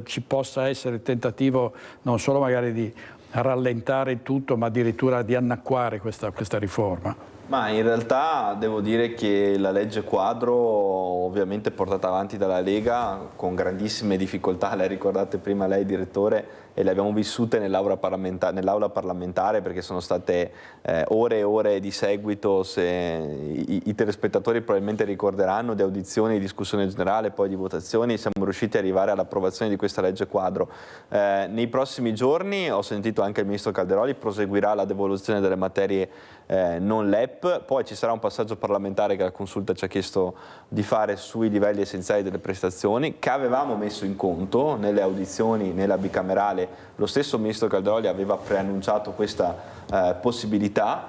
ci possa essere il tentativo non solo magari di rallentare il tutto, ma addirittura di annacquare questa riforma? Ma in realtà devo dire che la legge quadro, ovviamente portata avanti dalla Lega con grandissime difficoltà, le ricordate prima lei direttore, e le abbiamo vissute nell'aula parlamentare perché sono state ore e ore di seguito, se i telespettatori probabilmente ricorderanno, di audizioni, di discussione generale, poi di votazioni. Siamo riusciti ad arrivare all'approvazione di questa legge quadro. Nei prossimi giorni, ho sentito anche il ministro Calderoli, proseguirà la devoluzione delle materie non LEP, poi ci sarà un passaggio parlamentare che la Consulta ci ha chiesto di fare sui livelli essenziali delle prestazioni, che avevamo messo in conto nelle audizioni, nella bicamerale. Lo stesso ministro Calderoli aveva preannunciato questa possibilità.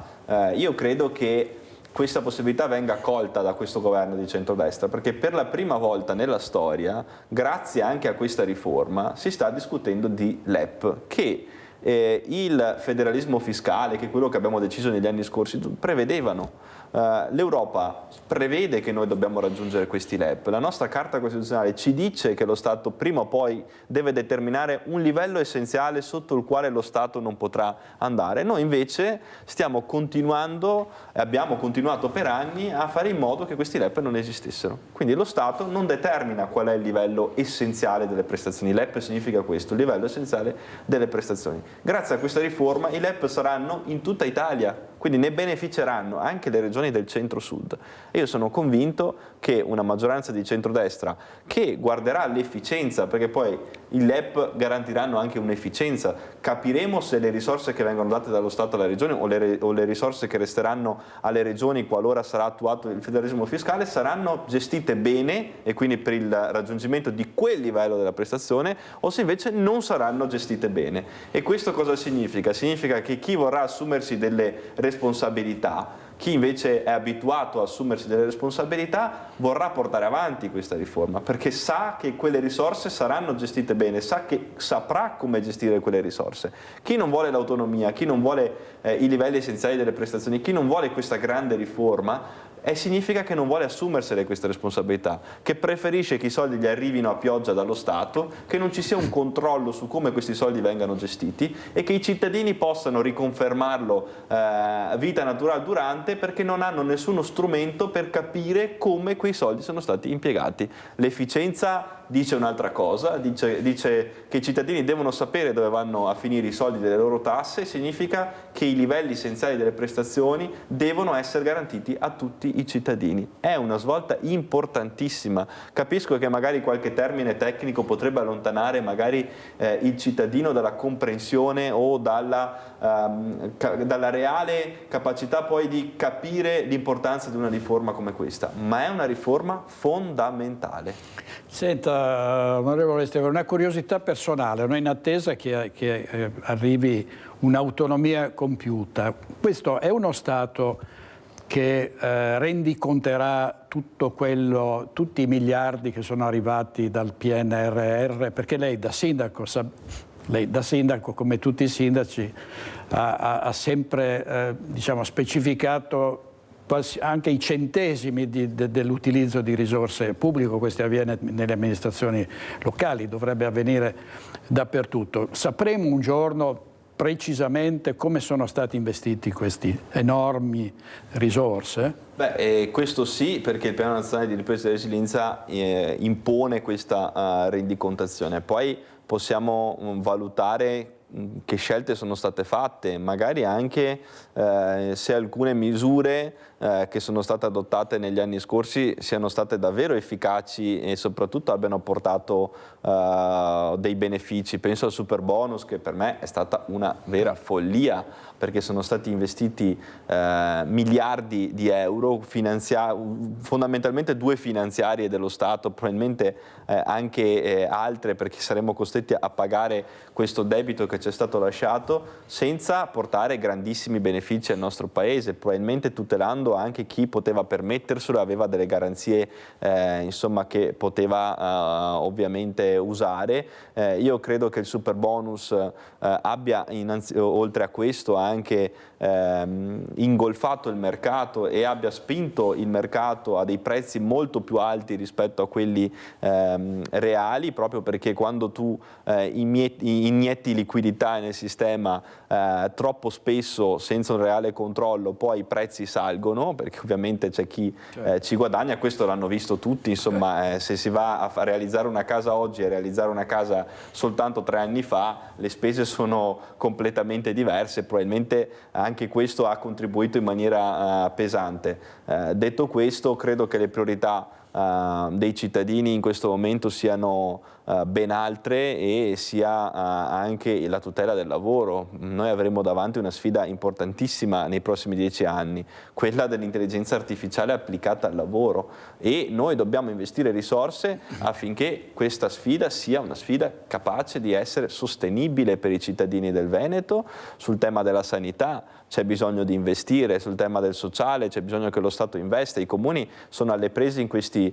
Io credo che questa possibilità venga colta da questo governo di centrodestra, perché per la prima volta nella storia, grazie anche a questa riforma, si sta discutendo di LEP, che il federalismo fiscale, che è quello che abbiamo deciso negli anni scorsi, prevedevano. L'Europa prevede che noi dobbiamo raggiungere questi LEP. La nostra Carta Costituzionale ci dice che lo Stato prima o poi deve determinare un livello essenziale sotto il quale lo Stato non potrà andare. Noi invece stiamo continuando, abbiamo continuato per anni a fare in modo che questi LEP non esistessero. Quindi lo Stato non determina qual è il livello essenziale delle prestazioni. LEP significa questo, il livello essenziale delle prestazioni. Grazie a questa riforma i LEP saranno in tutta Italia, quindi ne beneficeranno anche le regioni del centro-sud. E io sono convinto che una maggioranza di centrodestra che guarderà l'efficienza, perché poi i LEP garantiranno anche un'efficienza, capiremo se le risorse che vengono date dallo Stato alle regioni o le risorse che resteranno alle regioni qualora sarà attuato il federalismo fiscale saranno gestite bene e quindi per il raggiungimento di quel livello della prestazione, o se invece non saranno gestite bene. E questo cosa significa? Significa che chi vorrà assumersi delle responsabilità, chi invece è abituato a assumersi delle responsabilità, vorrà portare avanti questa riforma perché sa che quelle risorse saranno gestite bene, saprà come gestire quelle risorse. Chi non vuole l'autonomia, chi non vuole i livelli essenziali delle prestazioni, chi non vuole questa grande riforma, significa che non vuole assumersele queste responsabilità, che preferisce che i soldi gli arrivino a pioggia dallo Stato, che non ci sia un controllo su come questi soldi vengano gestiti e che i cittadini possano riconfermarlo vita naturale durante, perché non hanno nessuno strumento per capire come quei soldi sono stati impiegati. L'efficienza dice un'altra cosa, dice che i cittadini devono sapere dove vanno a finire i soldi delle loro tasse, significa che i livelli essenziali delle prestazioni devono essere garantiti a tutti i cittadini. È una svolta importantissima. Capisco che magari qualche termine tecnico potrebbe allontanare magari il cittadino dalla comprensione o dalla reale capacità poi di capire l'importanza di una riforma come questa, ma è una riforma fondamentale. Senta, onorevole Stefano, una curiosità personale, noi in attesa che arrivi un'autonomia compiuta. Questo è uno Stato che rendiconterà tutti i miliardi che sono arrivati dal PNRR, perché lei da sindaco come tutti i sindaci ha sempre specificato anche i centesimi dell'utilizzo di risorse pubbliche. Questo avviene nelle amministrazioni locali, dovrebbe avvenire dappertutto. Sapremo un giorno precisamente come sono stati investiti questi enormi risorse? Questo sì, perché il Piano Nazionale di Ripresa e Resilienza impone questa rendicontazione. Poi possiamo valutare che scelte sono state fatte, magari anche se alcune misure che sono state adottate negli anni scorsi siano state davvero efficaci e soprattutto abbiano portato dei benefici. Penso al super bonus, che per me è stata una vera follia, perché sono stati investiti miliardi di euro, fondamentalmente 2 finanziarie dello Stato, probabilmente anche altre, perché saremmo costretti a pagare questo debito che ci è stato lasciato, senza portare grandissimi benefici al nostro Paese, probabilmente tutelando anche chi poteva permetterselo, aveva delle garanzie che poteva ovviamente usare. Io credo che il super bonus abbia oltre a questo anche ingolfato il mercato e abbia spinto il mercato a dei prezzi molto più alti rispetto a quelli reali, proprio perché quando tu inietti liquidità nel sistema troppo spesso senza un reale controllo, poi i prezzi salgono, perché ovviamente c'è chi ci guadagna. Questo l'hanno visto tutti, insomma, se si va a realizzare una casa oggi e realizzare una casa soltanto 3 anni fa, le spese sono completamente diverse, probabilmente anche questo ha contribuito in maniera pesante. Detto questo, credo che le priorità dei cittadini in questo momento siano ben altre e sia anche la tutela del lavoro. Noi avremo davanti una sfida importantissima nei prossimi 10 anni, quella dell'intelligenza artificiale applicata al lavoro, e noi dobbiamo investire risorse affinché questa sfida sia una sfida capace di essere sostenibile per i cittadini del Veneto. Sul tema della sanità c'è bisogno di investire, sul tema del sociale c'è bisogno che lo Stato investa. I comuni sono alle prese in questi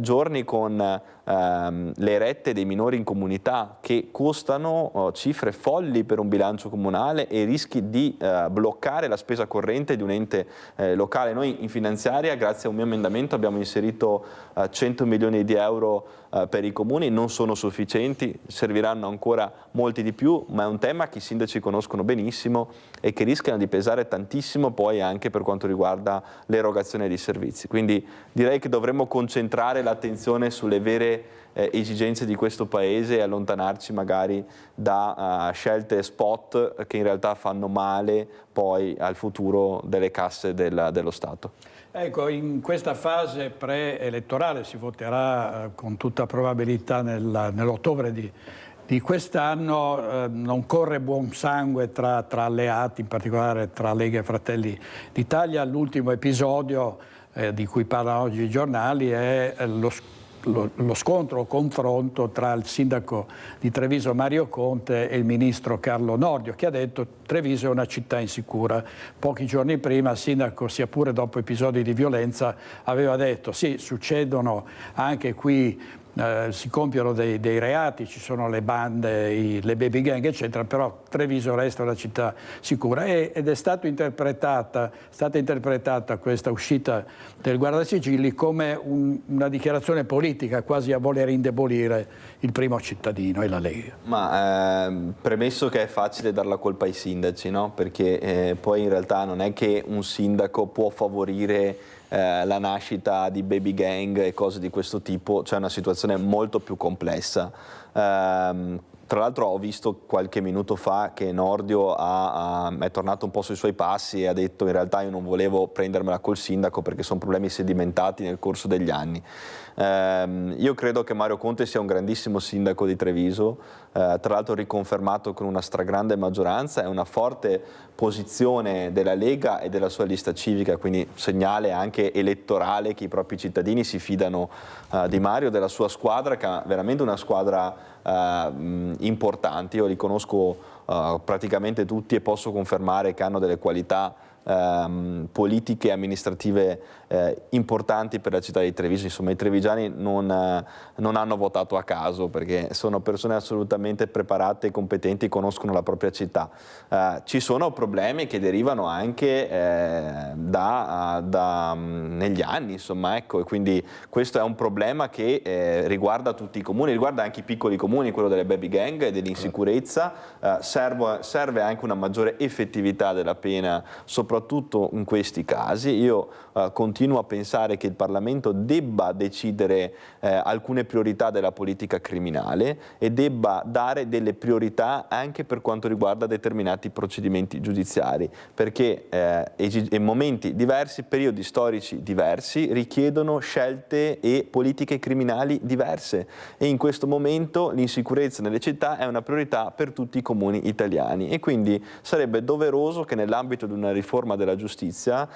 giorni con le rette dei minori in comunità, che costano cifre folli per un bilancio comunale e rischi di bloccare la spesa corrente di un ente locale. Noi in finanziaria, grazie a un mio emendamento, abbiamo inserito 100 milioni di euro per i comuni. Non sono sufficienti, serviranno ancora molti di più, ma è un tema che i sindaci conoscono benissimo e che rischiano di pesare tantissimo poi anche per quanto riguarda l'erogazione dei servizi. Quindi direi che dovremmo concentrare l'attenzione sulle vere esigenze di questo Paese e allontanarci magari da scelte spot che in realtà fanno male poi al futuro delle casse dello Stato. Ecco, in questa fase preelettorale si voterà con tutta probabilità nell'ottobre di quest'anno, non corre buon sangue tra alleati, in particolare tra Lega e Fratelli d'Italia. L'ultimo episodio di cui parlano oggi i giornali è lo scontro o confronto tra il sindaco di Treviso Mario Conte e il ministro Carlo Nordio, che ha detto che Treviso è una città insicura. Pochi giorni prima il sindaco, sia pure dopo episodi di violenza, aveva detto sì, succedono anche qui si compiono dei reati, ci sono le bande, le baby gang eccetera, però Treviso resta una città sicura ed è stata interpretata questa uscita del Guardasigilli come una dichiarazione politica, quasi a voler indebolire il primo cittadino e la Lega. Ma premesso che è facile dar la colpa ai sindaci, no? Perché poi in realtà non è che un sindaco può favorire la nascita di baby gang e cose di questo tipo, c'è una situazione molto più complessa. Tra l'altro ho visto qualche minuto fa che Nordio è tornato un po' sui suoi passi e ha detto in realtà io non volevo prendermela col sindaco perché sono problemi sedimentati nel corso degli anni. Io credo che Mario Conte sia un grandissimo sindaco di Treviso, tra l'altro riconfermato con una stragrande maggioranza, è una forte posizione della Lega e della sua lista civica, quindi segnale anche elettorale che i propri cittadini si fidano di Mario, della sua squadra, che è veramente una squadra importante. Io li conosco praticamente tutti e posso confermare che hanno delle qualità politiche e amministrative importanti per la città di Treviso. Insomma, i trevigiani non hanno votato a caso perché sono persone assolutamente preparate e competenti, conoscono la propria città. Ci sono problemi che derivano anche negli anni, insomma, ecco, e quindi questo è un problema che riguarda tutti i comuni, riguarda anche i piccoli comuni, quello delle baby gang e dell'insicurezza. Serve anche una maggiore effettività della pena, soprattutto in questi casi. Io continuo a pensare che il Parlamento debba decidere alcune priorità della politica criminale e debba dare delle priorità anche per quanto riguarda determinati procedimenti giudiziari, perché momenti diversi, periodi storici diversi richiedono scelte e politiche criminali diverse e in questo momento l'insicurezza nelle città è una priorità per tutti i comuni italiani e quindi sarebbe doveroso che nell'ambito di una riforma della giustizia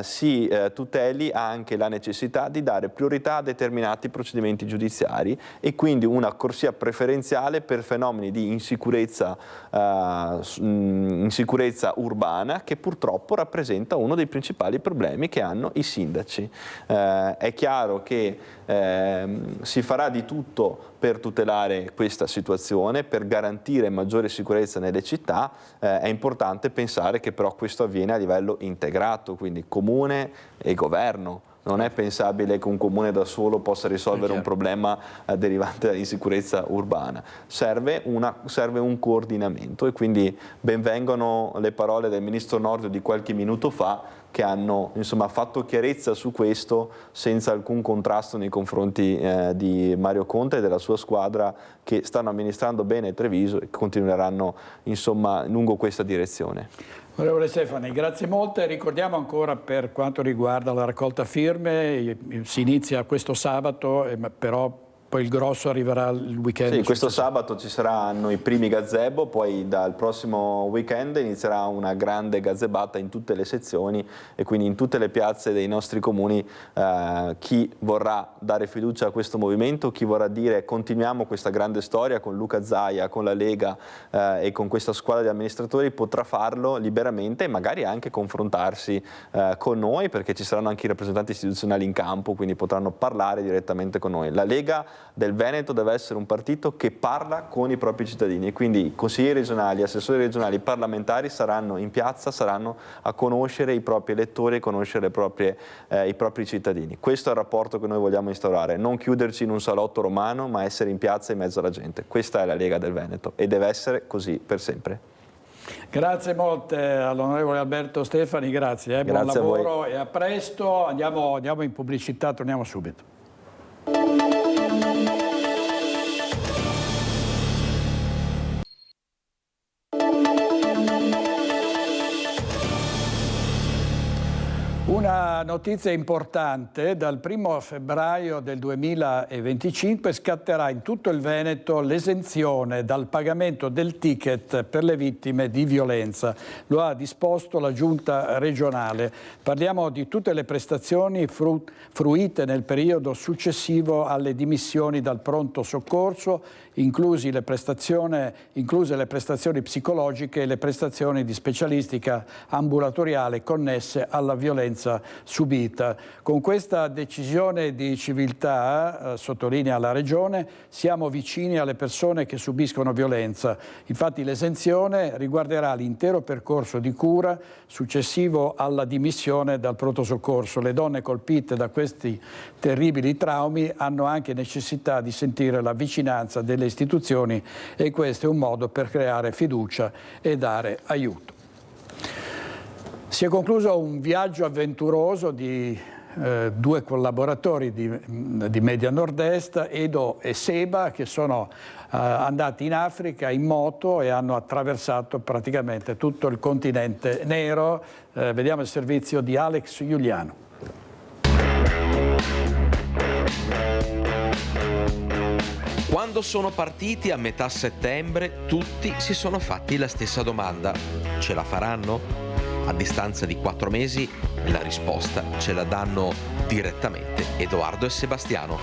si tuteli anche la necessità di dare priorità a determinati procedimenti giudiziari e quindi una corsia preferenziale per fenomeni di insicurezza urbana che purtroppo rappresenta uno dei principali problemi che hanno i sindaci. È chiaro che si farà di tutto per tutelare questa situazione, per garantire maggiore sicurezza nelle città. È importante pensare che però questo avviene a livello integrato, quindi comune e governo. Non è pensabile che un comune da solo possa risolvere un problema derivante dall'insicurezza urbana. Serve un coordinamento e quindi benvengano le parole del ministro Nordio di qualche minuto fa che hanno fatto chiarezza su questo senza alcun contrasto nei confronti di Mario Conte e della sua squadra che stanno amministrando bene Treviso e continueranno lungo questa direzione. Onorevole Stefani, grazie molte. Ricordiamo ancora per quanto riguarda la raccolta firme, si inizia questo sabato, però poi il grosso arriverà il weekend. Sì, questo sabato ci saranno i primi gazebo, poi dal prossimo weekend inizierà una grande gazebata in tutte le sezioni e quindi in tutte le piazze dei nostri comuni chi vorrà dare fiducia a questo movimento, chi vorrà dire continuiamo questa grande storia con Luca Zaia, con la Lega e con questa squadra di amministratori potrà farlo liberamente e magari anche confrontarsi con noi perché ci saranno anche i rappresentanti istituzionali in campo, quindi potranno parlare direttamente con noi. La Lega del Veneto deve essere un partito che parla con i propri cittadini e quindi consiglieri regionali, assessori regionali, parlamentari saranno in piazza, saranno a conoscere i propri elettori e conoscere i propri cittadini. Questo è il rapporto che noi vogliamo instaurare, non chiuderci in un salotto romano ma essere in piazza in mezzo alla gente. Questa è la Lega del Veneto e deve essere così per sempre. Grazie molte all'onorevole Alberto Stefani, grazie. Buon lavoro e a presto. Andiamo in pubblicità, torniamo subito. Una notizia importante: dal 1° febbraio del 2025 scatterà in tutto il Veneto l'esenzione dal pagamento del ticket per le vittime di violenza. Lo ha disposto la Giunta regionale. Parliamo di tutte le prestazioni fruite nel periodo successivo alle dimissioni dal pronto soccorso, incluse le prestazioni psicologiche e le prestazioni di specialistica ambulatoriale connesse alla violenza sulle subita. Con questa decisione di civiltà, sottolinea la Regione, siamo vicini alle persone che subiscono violenza. Infatti l'esenzione riguarderà l'intero percorso di cura successivo alla dimissione dal pronto soccorso. Le donne colpite da questi terribili traumi hanno anche necessità di sentire la vicinanza delle istituzioni e questo è un modo per creare fiducia e dare aiuto. Si è concluso un viaggio avventuroso di due collaboratori di Media Nord-Est, Edo e Seba, che sono andati in Africa in moto e hanno attraversato praticamente tutto il continente nero. Vediamo il servizio di Alex Giuliano. Quando sono partiti a metà settembre, tutti si sono fatti la stessa domanda: ce la faranno? A distanza di 4 mesi la risposta ce la danno direttamente Edoardo e Sebastiano.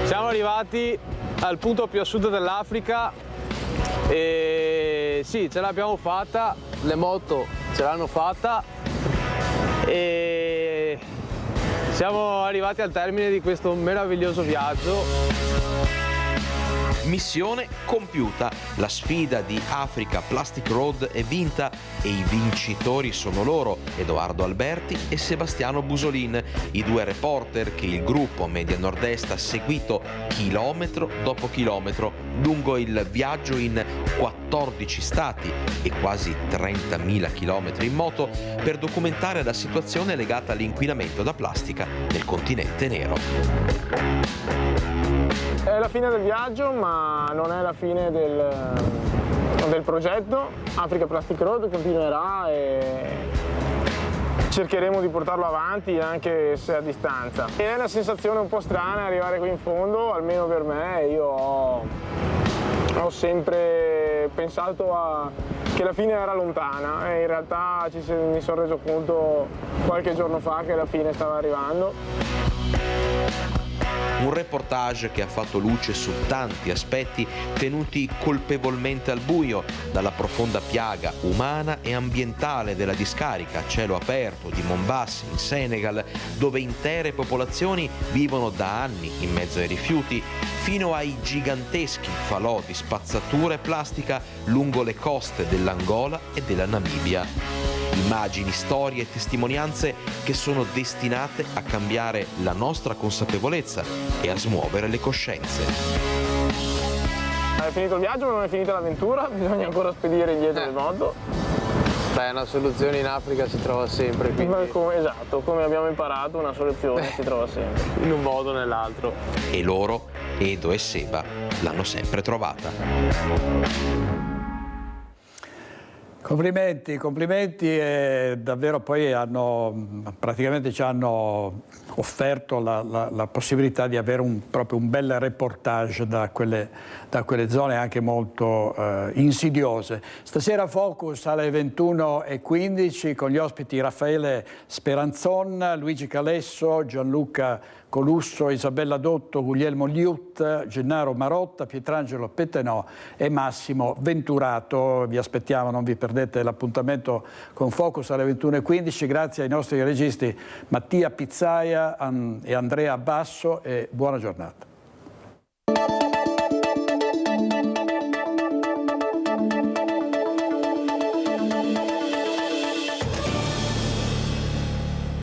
Siamo arrivati al punto più a sud dell'Africa e sì, ce l'abbiamo fatta, le moto ce l'hanno fatta e siamo arrivati al termine di questo meraviglioso viaggio. Missione compiuta, la sfida di Africa Plastic Road è vinta e i vincitori sono loro, Edoardo Alberti e Sebastiano Busolin, i due reporter che il gruppo Media Nord-Est ha seguito chilometro dopo chilometro lungo il viaggio in 14 stati e quasi 30.000 chilometri in moto per documentare la situazione legata all'inquinamento da plastica nel continente nero. È la fine del viaggio, ma non è la fine del progetto. Africa Plastic Road continuerà e cercheremo di portarlo avanti anche se a distanza. È una sensazione un po' strana arrivare qui in fondo, almeno per me. Io ho sempre pensato che la fine era lontana e in realtà mi sono reso conto qualche giorno fa che la fine stava arrivando. Un reportage che ha fatto luce su tanti aspetti tenuti colpevolmente al buio, dalla profonda piaga umana e ambientale della discarica a cielo aperto di Mombasa in Senegal, dove intere popolazioni vivono da anni in mezzo ai rifiuti, fino ai giganteschi falò di spazzatura e plastica lungo le coste dell'Angola e della Namibia. Immagini, storie e testimonianze che sono destinate a cambiare la nostra consapevolezza e a smuovere le coscienze. È finito il viaggio ma non è finita l'avventura, bisogna ancora spedire indietro le moto. Beh, una soluzione in Africa si trova sempre. Quindi... Esatto, come abbiamo imparato una soluzione si trova sempre, in un modo o nell'altro. E loro, Edo e Seba, l'hanno sempre trovata. Complimenti e davvero poi praticamente ci hanno offerto la possibilità di avere proprio un bel reportage da quelle zone anche molto insidiose. Stasera Focus alle 21:15 con gli ospiti Raffaele Speranzon, Luigi Calesso, Gianluca Colusso, Isabella Dotto, Guglielmo Liut, Gennaro Marotta, Pietrangelo Pettenò e Massimo Venturato. Vi aspettiamo, non vi perdete l'appuntamento con Focus alle 21:15. Grazie ai nostri registi Mattia Pizzaia e Andrea Basso e buona giornata.